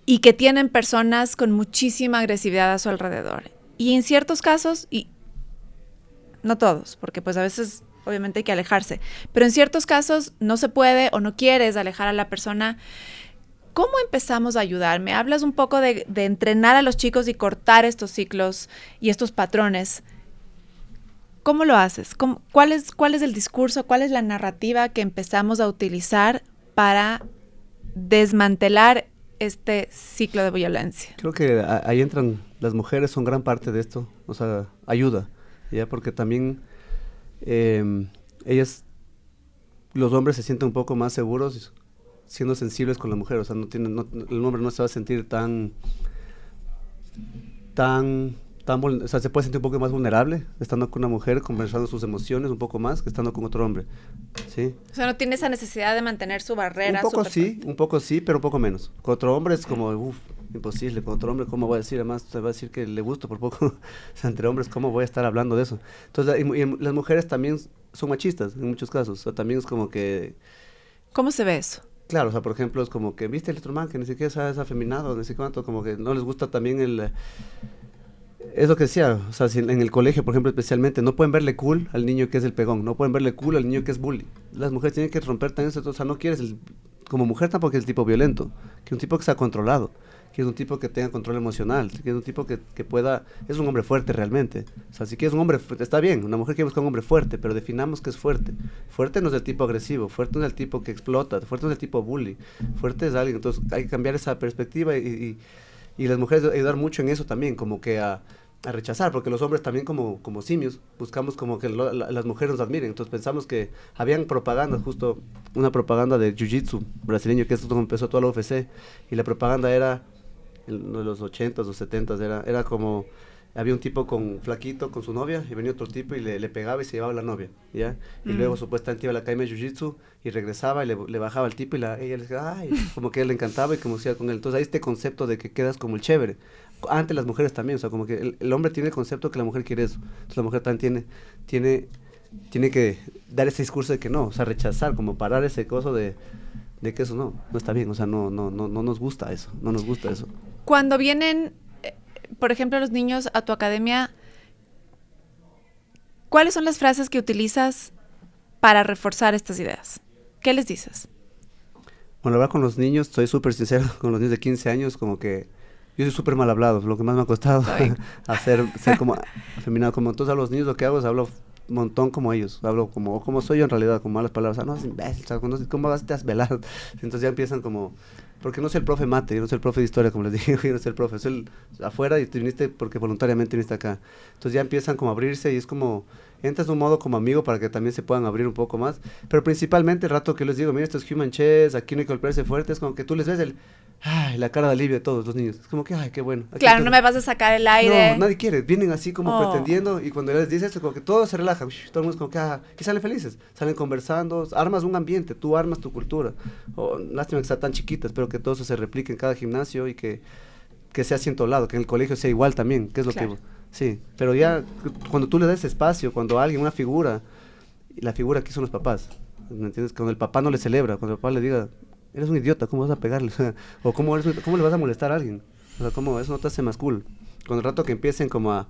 y que tienen personas con muchísima agresividad a su alrededor. Y en ciertos casos, y no todos, porque pues a veces obviamente hay que alejarse, pero en ciertos casos no se puede o no quieres alejar a la persona. ¿Cómo empezamos a ayudar? Me hablas un poco de entrenar a los chicos y cortar estos ciclos y estos patrones. ¿Cómo lo haces? ¿Cuál es el discurso? ¿Cuál es la narrativa que empezamos a utilizar para desmantelar este ciclo de violencia? Creo que ahí entran las mujeres, son gran parte de esto, o sea, ayuda, ¿ya? Porque también ellas, los hombres se sienten un poco más seguros siendo sensibles con la mujer, o sea, el hombre no se va a sentir o sea, se puede sentir un poco más vulnerable estando con una mujer, conversando sus emociones un poco más que estando con otro hombre, ¿sí? O sea, no tiene esa necesidad de mantener su barrera. Un poco sí, pero un poco menos. Con otro hombre es como, imposible. Con otro hombre, ¿cómo voy a decir? Además, te va a decir que le gusto por poco. O sea, entre hombres, ¿cómo voy a estar hablando de eso? Entonces, las mujeres también son machistas en muchos casos. O sea, también es como que... ¿Cómo se ve eso? Claro, o sea, por ejemplo, es como que, ¿viste el otro man que ni siquiera es afeminado, ni sé cuánto? Como que no les gusta también es lo que decía, o sea, si en el colegio, por ejemplo, especialmente, no pueden verle cool al niño que es el pegón, no pueden verle cool al niño que es bully. Las mujeres tienen que romper también eso, o sea, no quieres, como mujer tampoco es el tipo violento, que un tipo que sea controlado, que es un tipo que tenga control emocional, que es un tipo que pueda, es un hombre fuerte realmente. O sea, si quieres un hombre, está bien, una mujer quiere buscar un hombre fuerte, pero definamos qué es fuerte. Fuerte no es el tipo agresivo, fuerte no es el tipo que explota, fuerte no es el tipo bully, fuerte es alguien, entonces hay que cambiar esa perspectiva y las mujeres ayudar mucho en eso también, como que a rechazar, porque los hombres también como simios, buscamos como que las mujeres nos admiren, entonces pensamos que habían propagandas, justo una propaganda de Jiu-Jitsu brasileño, que es donde empezó toda la UFC, y la propaganda era, en los 80s o 70s, era como, había un tipo flaquito con su novia, y venía otro tipo y le pegaba y se llevaba la novia, ¿ya? Y luego supuestamente iba a la academia de Jiu-Jitsu y regresaba y le bajaba al tipo y ella le decía, ay, como que a él le encantaba y como decía con él. Entonces hay este concepto de que quedas como el chévere. Antes las mujeres también, o sea, como que el hombre tiene el concepto que la mujer quiere eso. Entonces la mujer también tiene que dar ese discurso de que no, o sea, rechazar, como parar ese coso de que eso no está bien, o sea, no nos gusta eso, no nos gusta eso. Cuando vienen, por ejemplo, los niños a tu academia, ¿cuáles son las frases que utilizas para reforzar estas ideas? ¿Qué les dices? Bueno, la verdad con los niños, soy súper sincero, con los niños de 15 años, como que yo soy súper mal hablado, lo que más me ha costado ser como afeminado. Como entonces a los niños lo que hago es hablo un montón como ellos, hablo como soy yo en realidad, con malas palabras, no, es imbécil, ¿cómo vas a desvelar? Entonces ya empiezan como, porque no soy el profe mate, yo no soy el profe de historia, como les dije, yo no soy el profe, soy afuera y te viniste porque voluntariamente viniste acá. Entonces ya empiezan como a abrirse y es como, entras de un modo como amigo para que también se puedan abrir un poco más, pero principalmente el rato que les digo, mira, esto es Human Chess, aquí no hay que golpearse fuerte, es como que tú les ves la cara de alivio de todos los niños, es como que, ay, qué bueno. Claro, no me vas a sacar el aire. No, nadie quiere, vienen así como pretendiendo y cuando les dices esto, como que todo se relaja, todo el mundo es como que, y salen felices, salen conversando, armas un ambiente, tú armas tu cultura. Lástima que están tan chiquitas, pero que todo eso se replique en cada gimnasio y que sea así en todo lado, que en el colegio sea igual también, que es lo que... Sí, pero ya cuando tú le das espacio, cuando alguien, una figura, y la figura aquí son los papás, ¿me entiendes? Cuando el papá no le celebra, cuando el papá le diga, eres un idiota, ¿cómo vas a pegarle? O ¿cómo le vas a molestar a alguien? O sea, ¿cómo? Eso no te hace más cool. Cuando el rato que empiecen como a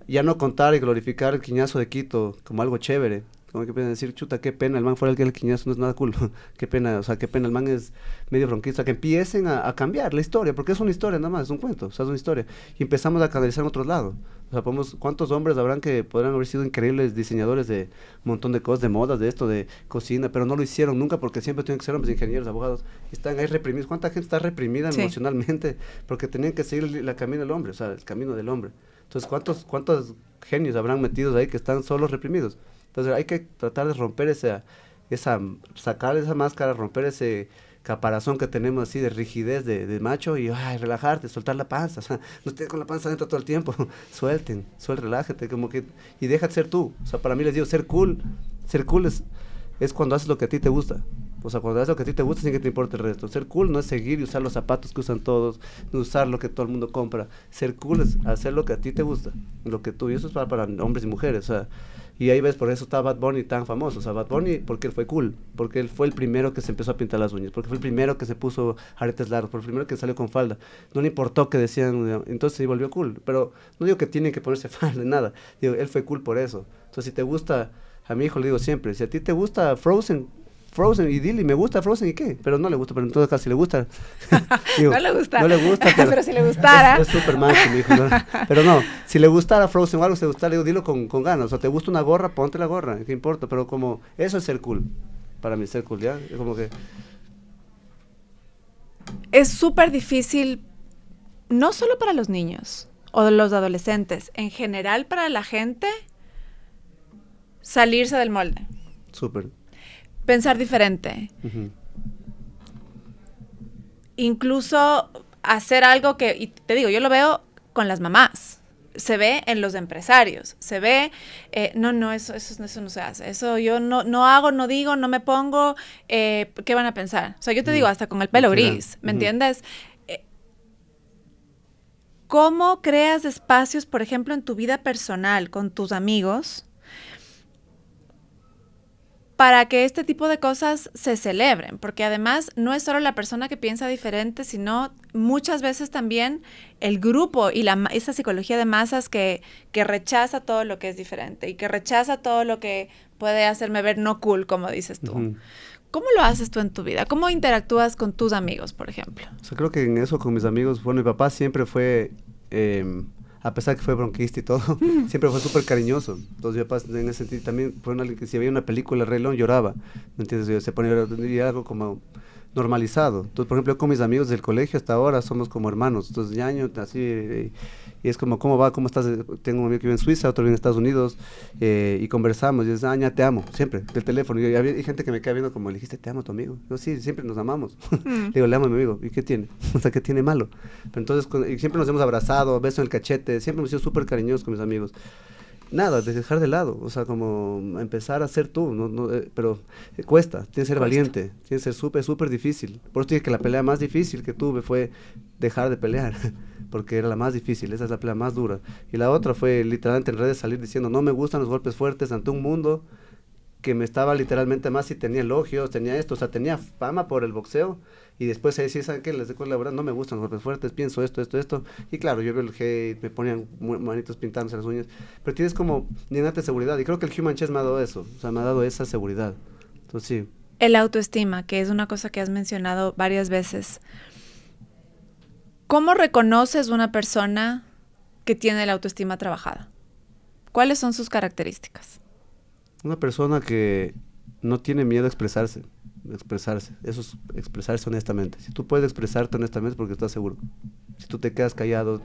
ya no contar y glorificar el quiñazo de Quito como algo chévere, como que empiezan a decir, chuta, qué pena, el man fuera el quiñazo, no es nada cool, qué pena, o sea, qué pena, el man es medio bronquista, que empiecen a cambiar la historia, porque es una historia nada más, es un cuento, o sea, es una historia, y empezamos a canalizar en otros lados, o sea, ¿cuántos hombres habrán que podrán haber sido increíbles diseñadores de un montón de cosas, de modas, de esto, de cocina, pero no lo hicieron nunca porque siempre tienen que ser hombres, ingenieros, abogados, están ahí reprimidos, ¿cuánta gente está reprimida emocionalmente? Porque tenían que seguir el camino del hombre, o sea, el camino del hombre. Entonces, ¿cuántos genios habrán metidos ahí que están solos reprimidos? Entonces, hay que tratar de romper sacar esa máscara, romper ese caparazón que tenemos así de rigidez de macho y relajarte, soltar la panza, o sea, no estés con la panza adentro todo el tiempo, relájate, como que, y déjate ser tú. O sea, para mí les digo, ser cool es cuando haces lo que a ti te gusta. O sea, cuando haces lo que a ti te gusta, sin que te importe el resto. Ser cool no es seguir y usar los zapatos que usan todos, no usar lo que todo el mundo compra. Ser cool es hacer lo que a ti te gusta, lo que tú, y eso es para hombres y mujeres, o sea, y ahí ves, por eso está Bad Bunny tan famoso. O sea, Bad Bunny, porque él fue cool, porque él fue el primero que se empezó a pintar las uñas, porque fue el primero que se puso aretes largos, porque fue el primero que salió con falda. No le importó que decían, entonces se volvió cool. Pero no digo que tienen que ponerse falda, nada. Digo, él fue cool por eso. Entonces, si te gusta, a mi hijo le digo siempre, si a ti te gusta Frozen, y dile, me gusta Frozen, ¿y qué? Pero no le gusta, pero en todo caso, si le gusta. Digo, no le gusta. No le gusta, pero si le gustara. Es Superman, mi hijo, ¿no? Pero no, si le gustara Frozen o algo, si le gustara, digo, dilo con ganas. O sea, te gusta una gorra, ponte la gorra, ¿qué importa? Pero como, eso es ser cool. Para mí, ser cool, ¿ya? Es como que... Es súper difícil, no solo para los niños o los adolescentes, en general para la gente, salirse del molde. Súper. Pensar diferente. Uh-huh. Incluso hacer algo que, y te digo, yo lo veo con las mamás, se ve en los empresarios, se ve, eso no se hace, eso yo no hago, no digo, no me pongo, ¿qué van a pensar? O sea, yo te digo, hasta con el pelo gris, ¿me entiendes? ¿Cómo creas espacios, por ejemplo, en tu vida personal, con tus amigos, para que este tipo de cosas se celebren? Porque además no es solo la persona que piensa diferente, sino muchas veces también el grupo y esa psicología de masas que rechaza todo lo que es diferente y que rechaza todo lo que puede hacerme ver no cool, como dices tú. Uh-huh. ¿Cómo lo haces tú en tu vida? ¿Cómo interactúas con tus amigos, por ejemplo? O sea, creo que en eso con mis amigos, bueno, mi papá siempre fue... a pesar que fue bronquista y todo, siempre fue súper cariñoso. Entonces mi papá en ese sentido también fue alguien que si veía una película Rey León lloraba, ¿me entiendes? Se ponía algo como normalizado. Entonces, por ejemplo, yo con mis amigos del colegio hasta ahora somos como hermanos. Entonces, ya años así, y es como, ¿cómo va? ¿Cómo estás? Tengo un amigo que vive en Suiza, otro vive en Estados Unidos, y conversamos, y dices, ya te amo, siempre, del teléfono. Y hay gente que me queda viendo como, le dijiste, te amo a tu amigo. Yo, sí, siempre nos amamos. Le digo, le amo a mi amigo. ¿Y qué tiene? O sea, ¿qué tiene malo? Pero entonces, y siempre nos hemos abrazado, beso en el cachete, siempre hemos sido súper cariñosos con mis amigos. Nada, de dejar de lado, o sea, como empezar a ser tú, pero cuesta, tienes que ser valiente, tienes que ser súper difícil. Por eso dije que la pelea más difícil que tuve fue dejar de pelear, porque era la más difícil, esa es la pelea más dura. Y la otra fue literalmente en redes salir diciendo, no me gustan los golpes fuertes ante un mundo que me estaba literalmente más si tenía elogios, tenía esto, o sea, tenía fama por el boxeo, y después ahí decir, ¿saben qué? Les recuerdo la verdad, no me gustan los golpes fuertes, pienso esto, y claro, yo veo el hate, me ponían manitos pintándose las uñas, pero tienes como llenarte de seguridad, y creo que el Human Chess me ha dado eso, o sea, me ha dado esa seguridad, entonces sí. El autoestima, que es una cosa que has mencionado varias veces. ¿Cómo reconoces una persona que tiene la autoestima trabajada? ¿Cuáles son sus características? Una persona que no tiene miedo a expresarse, eso es expresarse honestamente. Si tú puedes expresarte honestamente es porque estás seguro. Si tú te quedas callado,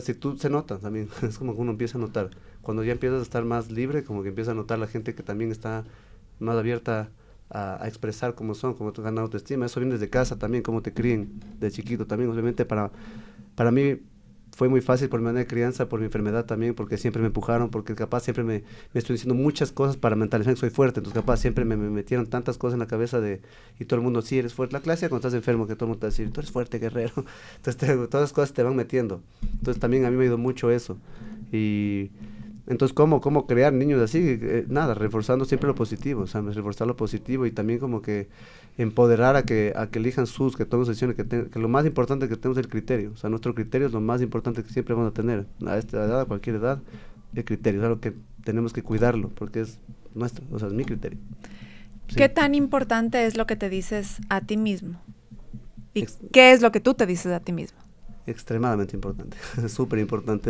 si tú se nota también, es como que uno empieza a notar. Cuando ya empiezas a estar más libre, como que empieza a notar la gente que también está más abierta a expresar cómo son, cómo te ganan autoestima. Eso viene desde casa también, cómo te críen de chiquito también. Obviamente para mí fue muy fácil por mi manera de crianza, por mi enfermedad también, porque siempre me empujaron, porque capaz siempre me estoy diciendo muchas cosas para mentalizar que soy fuerte, entonces capaz siempre me metieron tantas cosas en la cabeza y todo el mundo, sí, eres fuerte, la clase cuando estás enfermo, que todo el mundo te va a decir, tú eres fuerte, guerrero, entonces todas las cosas te van metiendo, entonces también a mí me ha ido mucho eso, y entonces ¿cómo crear niños así? Nada, reforzando siempre lo positivo, o sea, reforzar lo positivo y también como que empoderar a que elijan que tomen decisiones, que lo más importante que tenemos es el criterio, o sea, nuestro criterio es lo más importante que siempre vamos a tener, a esta edad, a cualquier edad, el criterio es algo que tenemos que cuidarlo, porque es nuestro, o sea, es mi criterio. Sí. ¿Qué tan importante es lo que te dices a ti mismo? ¿Y qué es lo que tú te dices a ti mismo? Extremadamente importante, súper importante,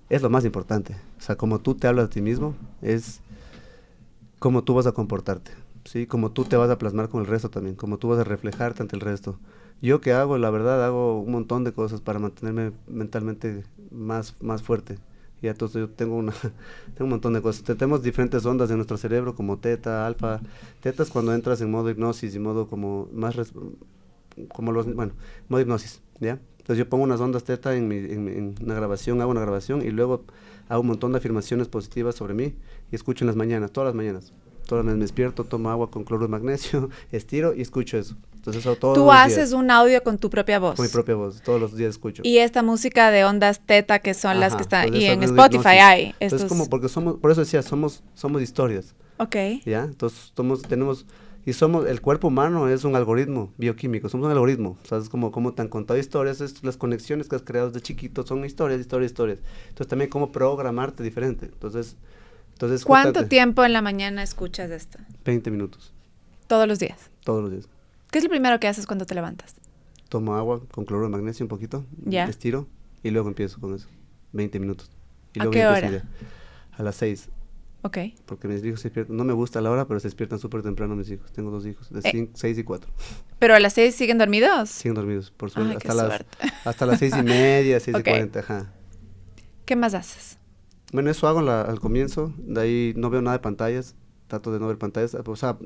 es lo más importante, o sea, como tú te hablas a ti mismo, es como tú vas a comportarte. Sí, como tú te vas a plasmar con el resto también, como tú vas a reflejarte ante el resto. Yo que hago, la verdad, hago un montón de cosas para mantenerme mentalmente más fuerte. Y entonces yo tengo un montón de cosas. Tenemos diferentes ondas en nuestro cerebro, como teta, alfa. Teta es cuando entras en modo hipnosis y modo como modo hipnosis, ¿ya? Entonces yo pongo unas ondas teta en una grabación, hago una grabación y luego hago un montón de afirmaciones positivas sobre mí y escucho en las mañanas, todas las mañanas. Todas me despierto, tomo agua con cloro de magnesio, estiro y escucho eso. Entonces eso todos Tú los haces días, un audio con tu propia voz. con mi propia voz, todos los días escucho. Y esta música de ondas teta que son las Ajá, que están, pues y eso en es Spotify hipnosis. hay Entonces estos. como porque somos, por eso decía, somos historias, Ok. ¿ya? Entonces tenemos, y somos, el cuerpo humano es un algoritmo bioquímico, somos un algoritmo, o sea, es como te han contado historias, las conexiones que has creado desde chiquito son historias. Entonces también cómo programarte diferente. Entonces ¿Cuánto justamente, tiempo en la mañana escuchas esto? 20 minutos, Todos los días. todos los días. ¿Qué es lo primero que haces cuando te levantas? Tomo agua con cloro de magnesio un poquito, Ya. estiro y luego empiezo con eso. 20 minutos. Y ¿A luego qué ya hora? empiezo a las 6, Ok. porque mis hijos se despiertan, no me gusta la hora, pero se despiertan súper temprano mis hijos. Tengo 2 hijos, de 6 y 4. ¿Pero a las 6 siguen dormidos? Siguen dormidos, por suerte, Ay, qué hasta las 6:30, 6:40, Ok. ajá. ¿Qué más haces? Bueno, eso hago al comienzo, de ahí no veo nada de pantallas, trato de no ver pantallas, o sea,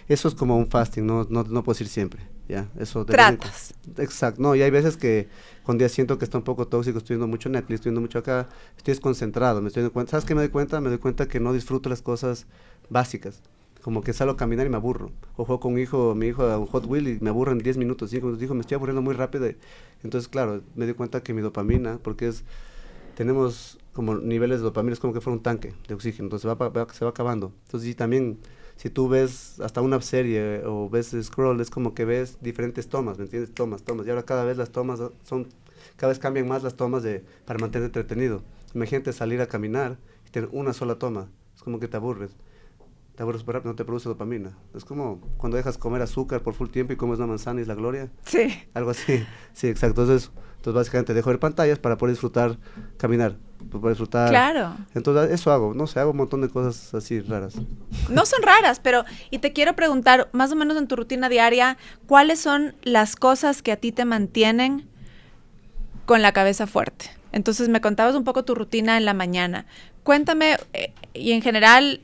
eso es como un fasting, no puedo decir siempre, ya, eso de vez en Tratas. exacto, no, y hay veces que cuando ya siento que está un poco tóxico, estoy viendo mucho Netflix, estoy viendo mucho acá, estoy desconcentrado, me estoy dando cuenta, ¿sabes qué me doy cuenta? Me doy cuenta que no disfruto las cosas básicas, como que salgo a caminar y me aburro, o juego con mi hijo a un Hot Wheel y me aburro en 10 minutos, 5 minutos, dijo, me estoy aburriendo muy rápido, entonces claro, me doy cuenta que mi dopamina, porque tenemos como niveles de dopamina, es como que fuera un tanque de oxígeno, entonces se va acabando. Entonces, y también, si tú ves hasta una serie o ves scroll, es como que ves diferentes tomas, ¿me entiendes? Tomas. Y ahora cada vez las tomas cada vez cambian más las tomas para mantenerte entretenido. Imagínate salir a caminar y tener una sola toma, es como que te aburres súper rápido, no te produce dopamina. Es como cuando dejas comer azúcar por full tiempo y comes una manzana y es la gloria. Sí. Algo así, sí, exacto, entonces básicamente dejo de ver pantallas para poder disfrutar, caminar, para poder disfrutar. Claro. Entonces eso hago, no sé, hago un montón de cosas así raras. No son raras, pero, y te quiero preguntar, más o menos en tu rutina diaria, ¿cuáles son las cosas que a ti te mantienen con la cabeza fuerte? Entonces me contabas un poco tu rutina en la mañana. Cuéntame, y en general,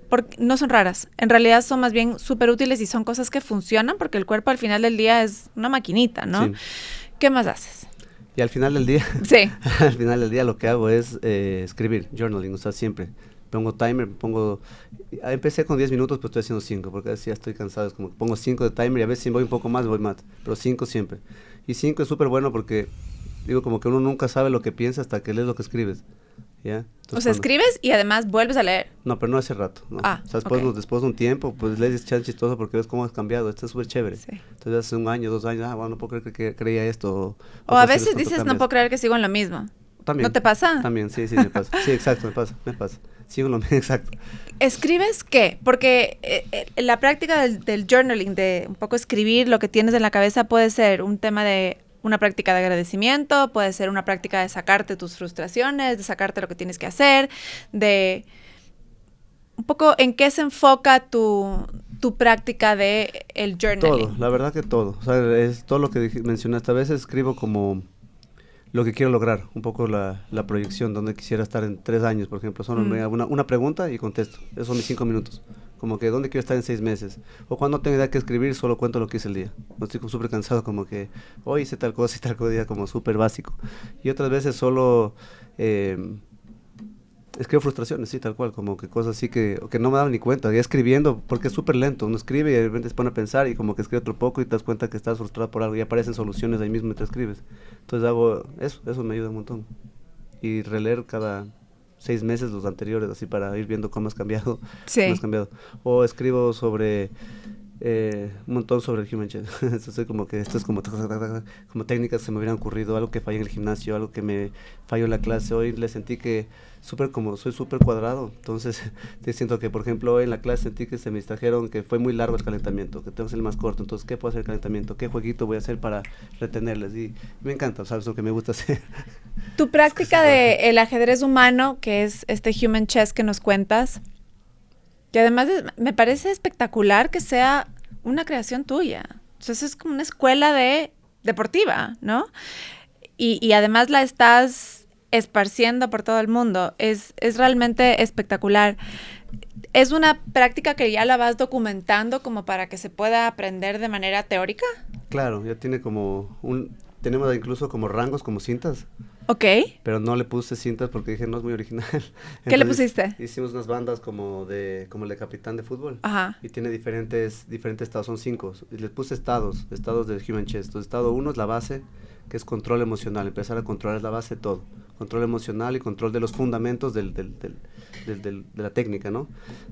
porque no son raras, en realidad son más bien súper útiles y son cosas que funcionan porque el cuerpo al final del día es una maquinita, ¿no? Sí. ¿Qué más haces? Y al final del día, Sí. al final del día lo que hago es escribir, journaling, o sea, siempre. Pongo timer, empecé con 10 minutos, pero estoy haciendo 5, porque a veces ya estoy cansado, es como que pongo 5 de timer y a veces si voy un poco más, voy más, pero 5 siempre. Y 5 es súper bueno porque, digo, como que uno nunca sabe lo que piensa hasta que lees lo que escribes, ¿ya? Entonces, O sea, escribes y además vuelves a leer. No, pero no hace rato, ¿no? Ah, o sea, ok. después de un tiempo, pues lees chan chistoso porque ves cómo has cambiado, esto es súper chévere. Sí. Entonces hace 1 año, 2 años, bueno, no puedo creer que creía esto. O a percibes veces cuánto dices, no cambias. puedo creer que sigo en lo mismo. También. ¿No te pasa? También, sí, me pasa. Sí, exacto, me pasa. Sigo lo mismo, exacto. ¿Escribes qué? Porque la práctica del journaling, de un poco escribir lo que tienes en la cabeza, puede ser un tema de una práctica de agradecimiento, puede ser una práctica de sacarte tus frustraciones, de sacarte lo que tienes que hacer, de un poco en qué se enfoca tu práctica de el journaling. Todo, la verdad que todo. O sea, es todo lo que mencionaste. A veces escribo como lo que quiero lograr, un poco la proyección, donde quisiera estar en 3 años, por ejemplo. Solo me hago una pregunta y contesto. Esos son mis 5 minutos. Como que dónde quiero estar en 6 meses. O cuando no tengo idea que escribir, solo cuento lo que hice el día. No estoy súper cansado, como que hoy hice tal cosa y tal cosa, como súper básico. Y otras veces solo escribo frustraciones, sí, tal cual, como que cosas así que no me daban ni cuenta, ya escribiendo, porque es súper lento, uno escribe y de repente se pone a pensar y como que escribe otro poco y te das cuenta que estás frustrado por algo y aparecen soluciones ahí mismo y te escribes. Entonces hago eso me ayuda un montón. Y releer cada 6 meses los anteriores, así para ir viendo cómo has cambiado, Sí. cómo has cambiado. O escribo sobre un montón sobre el Human Chess. Soy como que esto es como técnicas que se me hubieran ocurrido, algo que fallé en el gimnasio, algo que me falló en la clase. Hoy le sentí que soy súper cuadrado, entonces te siento que, por ejemplo, hoy en la clase sentí que se me distrajeron, que fue muy largo el calentamiento, que tengo que ser el más corto, entonces ¿qué puedo hacer el calentamiento? ¿Qué jueguito voy a hacer para retenerles? Y me encanta, ¿sabes? Lo que me gusta hacer. Tu práctica de el ajedrez humano, que es este Human Chess que nos cuentas, que además me parece espectacular que sea una creación tuya. Entonces es como una escuela deportiva, ¿no? Y además la estás esparciendo por todo el mundo. Es realmente espectacular. ¿Es una práctica que ya la vas documentando como para que se pueda aprender de manera teórica? Claro, ya tiene tenemos incluso como rangos, como cintas. Ok. Pero no le puse cintas porque dije, no es muy original. ¿Qué le Entonces, pusiste? hicimos unas bandas como el de Capitán de Fútbol. Ajá. Y tiene diferentes estados, son 5. Y les puse estados del Human Chess. Entonces, estado 1 es la base, que es control emocional. Empezar a controlar es la base de todo. Control emocional y control de los fundamentos de la técnica, ¿no?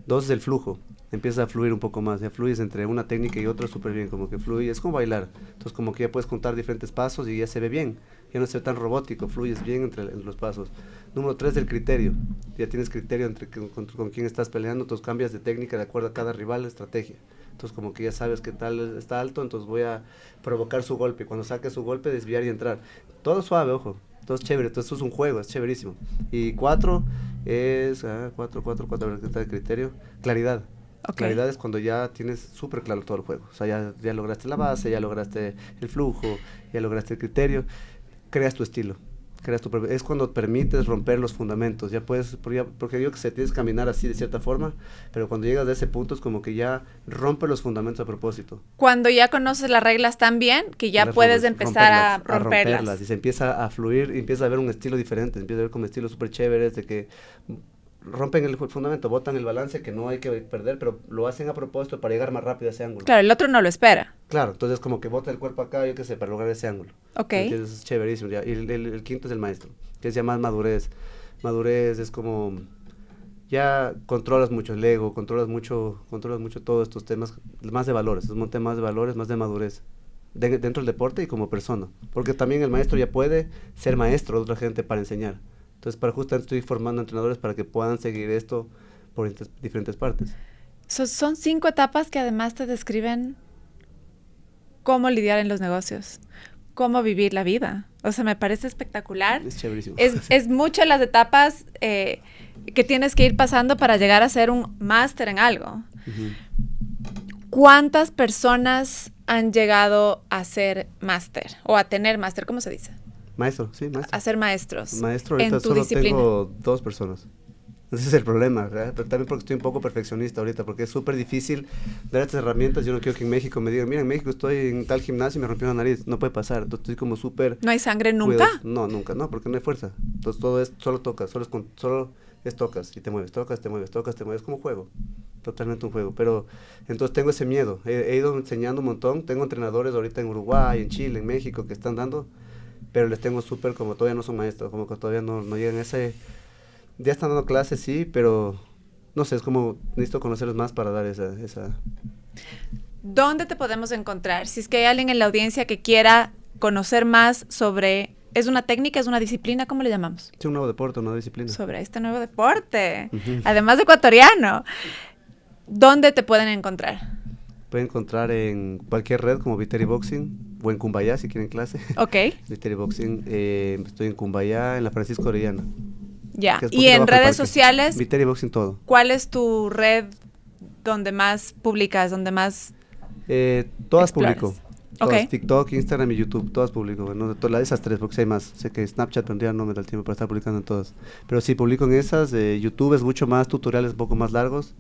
2 es el flujo. Empieza a fluir un poco más. Ya fluyes entre una técnica y otra súper bien. Como que fluye. Es como bailar. Entonces, como que ya puedes contar diferentes pasos y ya se ve bien. Ya no se ve tan robótico. Fluyes bien entre los pasos. Número 3 del criterio. Ya tienes criterio con quién estás peleando. Entonces, cambias de técnica de acuerdo a cada rival, estrategia. Entonces, como que ya sabes que tal está alto, entonces voy a provocar su golpe. Cuando saque su golpe, desviar y entrar. Todo suave, ojo. Todo es chévere. Entonces, esto es un juego, es chéverísimo. Y 4 es... 4, a ver qué está el criterio. Claridad. Okay. Claridad es cuando ya tienes súper claro todo el juego. O sea, ya lograste la base, ya lograste el flujo, ya lograste el criterio. Creas tu estilo. Es cuando permites romper los fundamentos. Ya puedes, porque digo que se tienes que caminar así de cierta forma, pero cuando llegas a ese punto es como que ya rompe los fundamentos a propósito. Cuando ya conoces las reglas tan bien que ya puedes empezar a romperlas. Y se empieza a fluir, y empieza a ver un estilo diferente, empieza a ver como estilos súper chéveres de que rompen el fundamento, botan el balance que no hay que perder, pero lo hacen a propósito para llegar más rápido a ese ángulo. Claro, el otro no lo espera. Claro, entonces como que bota el cuerpo acá, yo qué sé, para lograr ese ángulo. Ok. Entonces es chéverísimo. Ya. Y el quinto es el maestro, que es ya más madurez. Madurez es como, ya controlas mucho el ego, controlas mucho todos estos temas, más de valores, es un tema más de valores, más de madurez. Dentro del deporte y como persona. Porque también el maestro ya puede ser maestro de otra gente para enseñar. Entonces, justamente estoy formando entrenadores para que puedan seguir esto por diferentes partes. Son 5 etapas que además te describen cómo lidiar en los negocios, cómo vivir la vida. O sea, me parece espectacular. Es chéverísimo. Es mucho las etapas que tienes que ir pasando para llegar a ser un máster en algo. ¿Cuántas personas han llegado a ser máster o a tener máster? ¿Cómo se dice? Maestro, sí, maestro. A ser maestros. Maestro, ahorita en tu solo disciplina. tengo 2 personas. Ese es el problema, ¿verdad? Pero también porque estoy un poco perfeccionista ahorita, porque es súper difícil dar estas herramientas. Yo no quiero que en México me digan, mira, en México estoy en tal gimnasio y me rompió la nariz. No puede pasar. Entonces estoy como súper... ¿No hay sangre nunca? No, nunca, no, porque no hay fuerza. Entonces todo es, solo tocas, solo es tocas y te mueves, tocas, te mueves, como juego. Totalmente un juego, pero entonces tengo ese miedo. He ido enseñando un montón. Tengo entrenadores ahorita en Uruguay, en Chile, en México que están dando, pero les tengo súper, como todavía no son maestros, como que todavía no llegan a ese... Ya están dando clases, sí, pero no sé, es como necesito conocerlos más para dar esa... ¿Dónde te podemos encontrar? Si es que hay alguien en la audiencia que quiera conocer más sobre... ¿Es una técnica, es una disciplina? ¿Cómo le llamamos? Es un nuevo deporte, una disciplina. Sobre este nuevo deporte, además de ecuatoriano. ¿Dónde te pueden encontrar? Pueden encontrar en cualquier red como Viteri Boxing o en Cumbayá si quieren clase. Ok. Viteri Boxing, estoy en Cumbayá, en la Francisco Orellana. Ya, y en redes sociales, Viteri Boxing todo. ¿Cuál es tu red donde más publicas, donde más todas explores? publico. Okay. Todas, TikTok, Instagram y YouTube, todas publico. Bueno, de esas 3, porque si hay más. Sé que Snapchat tendría no me da el tiempo para estar publicando en todas. Pero sí, publico en esas. YouTube es mucho más, tutoriales un poco más largos.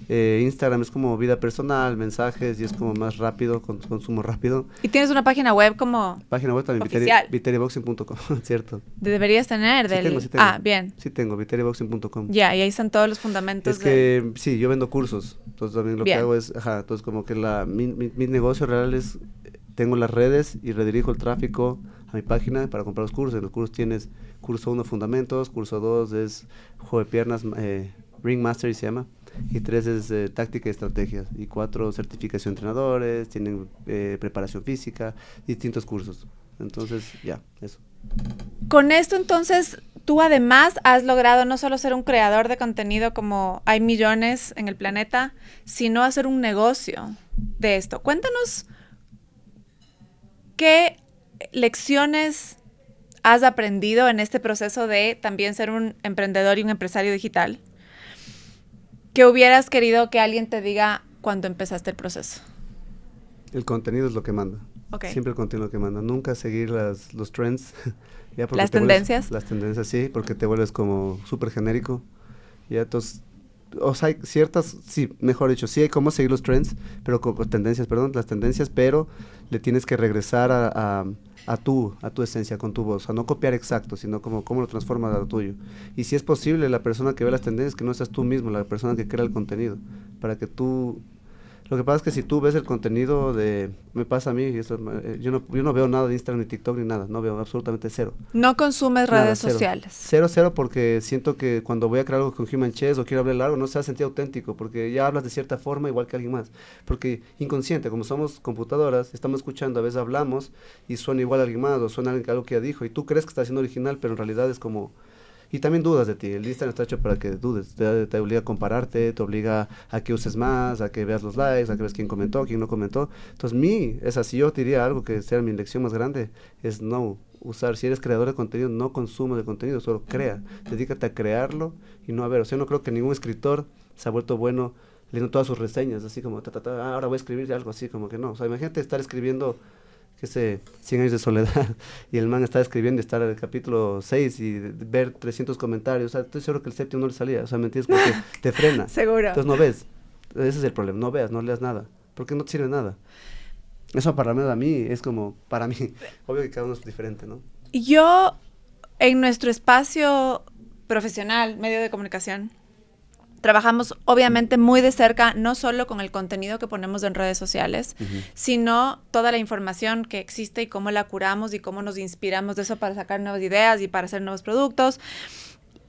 Instagram es como vida personal, mensajes, y es como más rápido, consumo rápido. ¿Y tienes una página web como página web también, oficial? viteriboxing.com, ¿cierto? Deberías tener. Sí tengo. Ah, bien. Sí tengo, viteriboxing.com. Ya, y ahí están todos los fundamentos. Es que, sí, yo vendo cursos, entonces también lo bien. que hago es, entonces como que mi negocio real es, tengo las redes y redirijo el tráfico a mi página para comprar los cursos. En los cursos tienes curso 1 fundamentos, curso 2 es juego de piernas, Ring Mastery se llama, y 3 es táctica y estrategias, y 4 certificación de entrenadores, tienen preparación física, distintos cursos. Entonces, ya, eso. Con esto, entonces, tú además has logrado no solo ser un creador de contenido como hay millones en el planeta, sino hacer un negocio de esto. Cuéntanos qué lecciones has aprendido en este proceso de también ser un emprendedor y un empresario digital que hubieras querido que alguien te diga cuando empezaste el proceso. El contenido es lo que manda. Okay. Siempre el contenido es lo que manda. Nunca seguir los trends. Ya las tendencias. Las tendencias, sí, porque te vuelves como súper genérico. Ya, entonces, o sea, hay ciertas, sí, mejor dicho, sí hay cómo seguir los trends, pero las tendencias, pero le tienes que regresar a tu esencia, con tu voz, a no copiar exacto, sino como cómo lo transformas a lo tuyo. Y si es posible, la persona que ve las tendencias, que no seas tú mismo, la persona que crea el contenido, para que tú... Lo que pasa es que si tú ves el contenido me pasa a mí, yo no veo nada de Instagram ni TikTok ni nada, no veo absolutamente cero. No consumes Nada, redes cero. sociales. Cero, porque siento que cuando voy a crear algo con Human Chess o quiero hablar algo, no se ha sentido auténtico, porque ya hablas de cierta forma igual que alguien más. Porque inconsciente, como somos computadoras, estamos escuchando, a veces hablamos y suena igual a alguien más, o suena algo que ya dijo, y tú crees que está siendo original, pero en realidad es como... Y también dudas de ti, el Instagram está hecho para que dudes, te obliga a compararte, te obliga a que uses más, a que veas los likes, a que veas quién comentó, quién no comentó. Entonces es así, yo te diría algo que sea mi lección más grande, es no usar, si eres creador de contenido, no consumo de contenido, solo crea, dedícate a crearlo y no a ver, o sea, no creo que ningún escritor se ha vuelto bueno leyendo todas sus reseñas, así como, ahora voy a escribir algo así, como que no, o sea, imagínate estar escribiendo 100 años de soledad, y el man está escribiendo y estar en el capítulo 6 y ver 300 comentarios, o sea, estoy seguro que el séptimo no le salía, o sea, ¿me entiendes? Como que te frena. Seguro. Entonces no ves, ese es el problema, no veas, no leas nada, porque no te sirve nada. Eso para mí es como, para mí, obvio que cada uno es diferente, ¿no? Yo, en nuestro espacio profesional, medio de comunicación, trabajamos obviamente muy de cerca, no solo con el contenido que ponemos en redes sociales, sino toda la información que existe y cómo la curamos y cómo nos inspiramos de eso para sacar nuevas ideas y para hacer nuevos productos.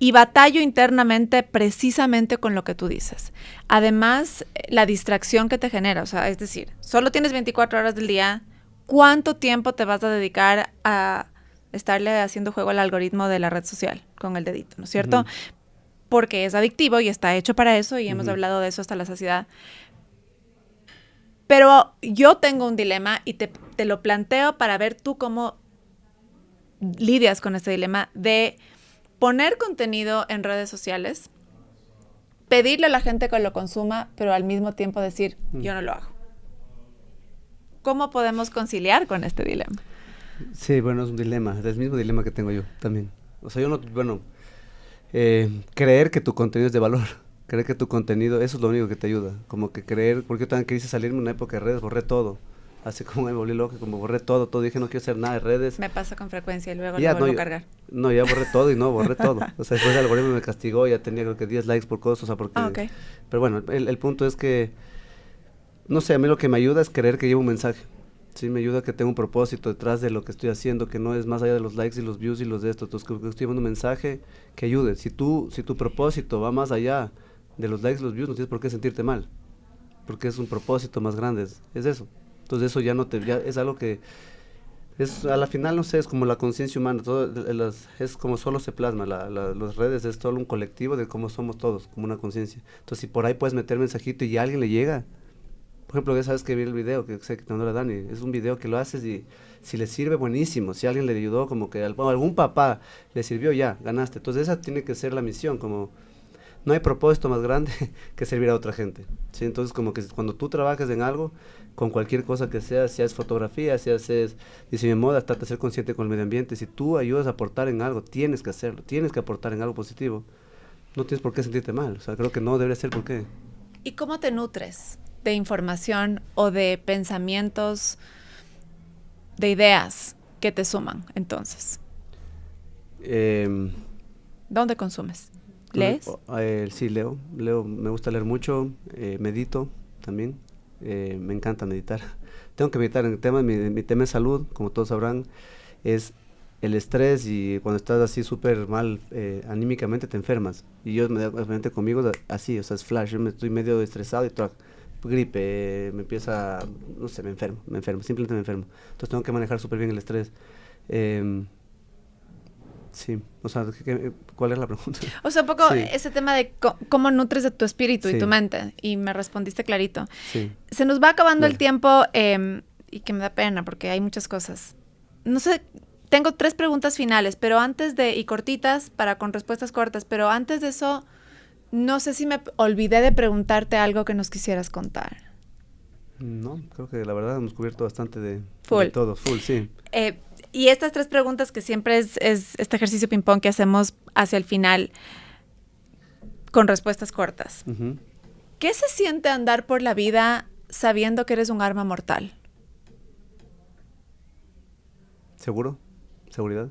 Y batallo internamente precisamente con lo que tú dices. Además, la distracción que te genera, o sea, es decir, solo tienes 24 horas del día, ¿cuánto tiempo te vas a dedicar a estarle haciendo juego al algoritmo de la red social con el dedito, ¿no es cierto? Porque es adictivo y está hecho para eso y hemos hablado de eso hasta la saciedad. Pero yo tengo un dilema y te lo planteo para ver tú cómo lidias con este dilema de poner contenido en redes sociales, pedirle a la gente que lo consuma, pero al mismo tiempo decir, yo no lo hago. ¿Cómo podemos conciliar con este dilema? Sí, bueno, es un dilema, es el mismo dilema que tengo yo también. O sea, yo no, bueno... creer que tu contenido es de valor, creer que tu contenido, eso es lo único que te ayuda, como que creer, porque yo también quise salirme en una época de redes, borré todo, así como me volví loco, como borré todo, dije no quiero hacer nada de redes. Me pasa con frecuencia y luego lo vuelvo a cargar. No, ya borré todo y no, borré todo, o sea, después el algoritmo me castigó, ya tenía creo que 10 likes por cosas, o sea, porque... Okay. Pero bueno, el punto es que, no sé, a mí lo que me ayuda es creer que llevo un mensaje. Sí, me ayuda que tengo un propósito detrás de lo que estoy haciendo, que no es más allá de los likes y los views y los de esto. Entonces, que estoy llevando un mensaje que ayude. Si tu propósito va más allá de los likes y los views, no tienes por qué sentirte mal, porque es un propósito más grande, es eso. Entonces, eso ya es algo que es, a la final, no sé, es como la conciencia humana, es como solo se plasma, las redes es solo un colectivo de cómo somos todos, como una conciencia. Entonces, si por ahí puedes meter mensajito y a alguien le llega... Por ejemplo, ya sabes que vi el video que sé que te mandó la Dani, es un video que lo haces y si le sirve, buenísimo. Si alguien le ayudó, como que algún papá le sirvió, ya, ganaste. Entonces esa tiene que ser la misión, como no hay propósito más grande que servir a otra gente, ¿sí? Entonces como que cuando tú trabajas en algo, con cualquier cosa que sea, si haces fotografía, si haces diseño de moda, trata de ser consciente con el medio ambiente. Si tú ayudas a aportar en algo, tienes que hacerlo, tienes que aportar en algo positivo. No tienes por qué sentirte mal, o sea, creo que no debería ser por qué. ¿Y cómo te nutres de información o de pensamientos, de ideas que te suman, entonces? ¿Dónde consumes? ¿Lees? Sí, leo, me gusta leer mucho, medito también, me encanta meditar. Tengo que meditar, mi tema de salud, como todos sabrán, es el estrés, y cuando estás así súper mal anímicamente te enfermas. Y yo, obviamente conmigo, así, o sea, es flash, yo estoy medio estresado y gripe, me empieza, no sé, me enfermo, simplemente me enfermo. Entonces tengo que manejar súper bien el estrés. Sí, o sea, ¿cuál es la pregunta? O sea, un poco sí. Ese tema de cómo nutres de tu espíritu sí. y tu mente, y me respondiste clarito. Sí. Se nos va acabando el tiempo, y que me da pena porque hay muchas cosas. No sé, tengo 3 preguntas finales, pero y cortitas, con respuestas cortas, pero antes de eso... No sé si me olvidé de preguntarte algo que nos quisieras contar. No, creo que la verdad hemos cubierto bastante de todo. Full, sí. Y estas 3 preguntas que siempre es este ejercicio ping-pong que hacemos hacia el final. con respuestas cortas. Ujú. ¿Qué se siente andar por la vida sabiendo que eres un arma mortal? ¿Seguro? ¿Seguridad?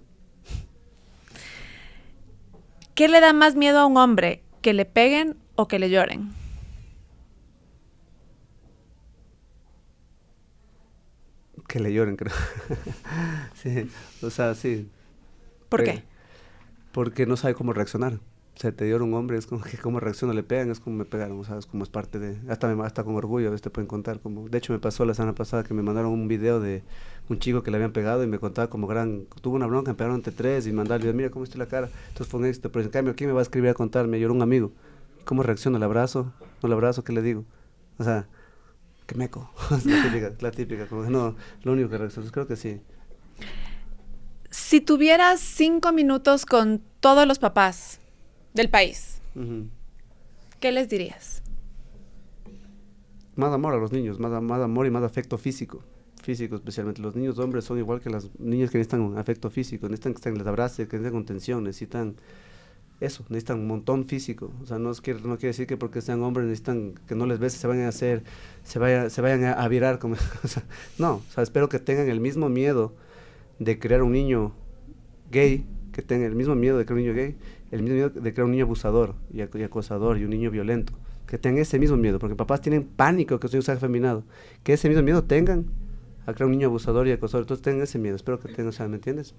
¿Qué le da más miedo a un hombre? ¿Que le peguen o que le lloren? Que le lloren, creo. Sí, o sea, sí. ¿Por qué? Porque no sabe cómo reaccionar. O sea, te llora un hombre, es como que cómo reacciona, le pegan, es como me pegaron, o sea, es como es parte de... Hasta con orgullo, a veces te pueden contar. Como, de hecho, me pasó la semana pasada que me mandaron un video de un chico que le habían pegado y me contaba como tuvo una bronca, me pegaron entre tres y mandarle, mira cómo está la cara. Entonces fue un éxito, pero en cambio, ¿quién me va a escribir a contar? Me lloró un amigo. ¿Cómo reacciona? ¿Le abrazo? ¿No le abrazo? ¿Qué le digo? O sea, que meco. Es la típica, como que no, lo único que reacciona, creo que sí. Si tuvieras 5 minutos con todos los papás del país, Ujú. ¿qué les dirías? Más amor a los niños, más amor y más afecto físico. Físico especialmente. Los niños hombres son igual que las niñas que necesitan un afecto físico, necesitan que se les abrace, que necesitan contención, necesitan eso, necesitan un montón físico. O sea, no quiere decir que porque sean hombres necesitan que no les beses, se vayan a virar. Como, o sea, no, o sea, espero que tengan el mismo miedo de crear un niño gay, que tengan el mismo miedo de crear un niño gay, el mismo miedo de crear un niño abusador y acosador y un niño violento. Que tengan ese mismo miedo, porque papás tienen pánico que su hijo sea afeminado. Que ese mismo miedo tengan a crear un niño abusador y acosador. Entonces tengan ese miedo, espero que tengan, o sea, ¿me entiendes?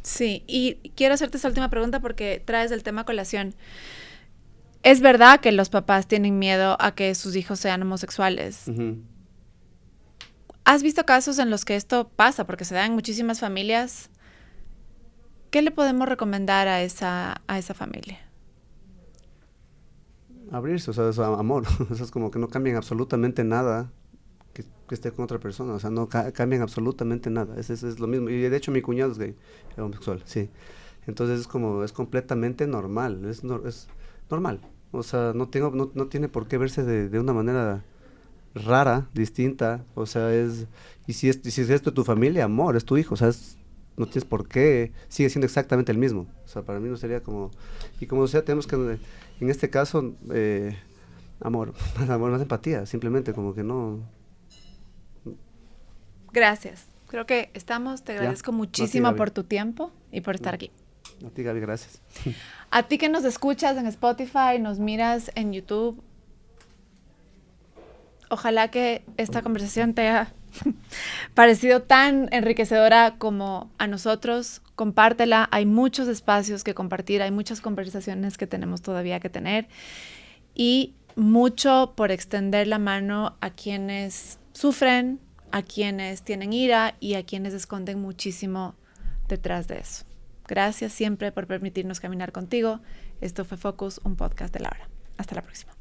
Sí, y quiero hacerte esa última pregunta porque traes el tema a colación. ¿Es verdad que los papás tienen miedo a que sus hijos sean homosexuales? Uh-huh. ¿Has visto casos en los que esto pasa? Porque se da en muchísimas familias. ¿Qué le podemos recomendar a esa familia? Abrirse, o sea, es amor. O sea, es como que no cambian absolutamente nada que esté con otra persona. O sea, no cambian absolutamente nada. Es lo mismo. Y de hecho mi cuñado es gay, es homosexual, sí. Entonces es completamente normal. Es normal. O sea, no tiene por qué verse de una manera rara, distinta. O sea, y si es esto tu familia, amor, es tu hijo. O sea, no tienes por qué, sigue siendo exactamente el mismo. O sea, para mí no sería como... Y como sea, tenemos que, en este caso, amor, más empatía, simplemente como que no... Gracias. Creo que estamos. Te agradezco muchísimo por tu tiempo y por estar aquí. A ti, Gaby, gracias. A ti que nos escuchas en Spotify, nos miras en YouTube, ojalá que esta conversación te haya parecido tan enriquecedora como a nosotros. Compártela, hay muchos espacios que compartir, hay muchas conversaciones que tenemos todavía que tener y mucho por extender la mano a quienes sufren, a quienes tienen ira y a quienes esconden muchísimo detrás de eso. Gracias siempre por permitirnos caminar contigo. Esto fue Focus, un podcast de Laura. Hasta la próxima.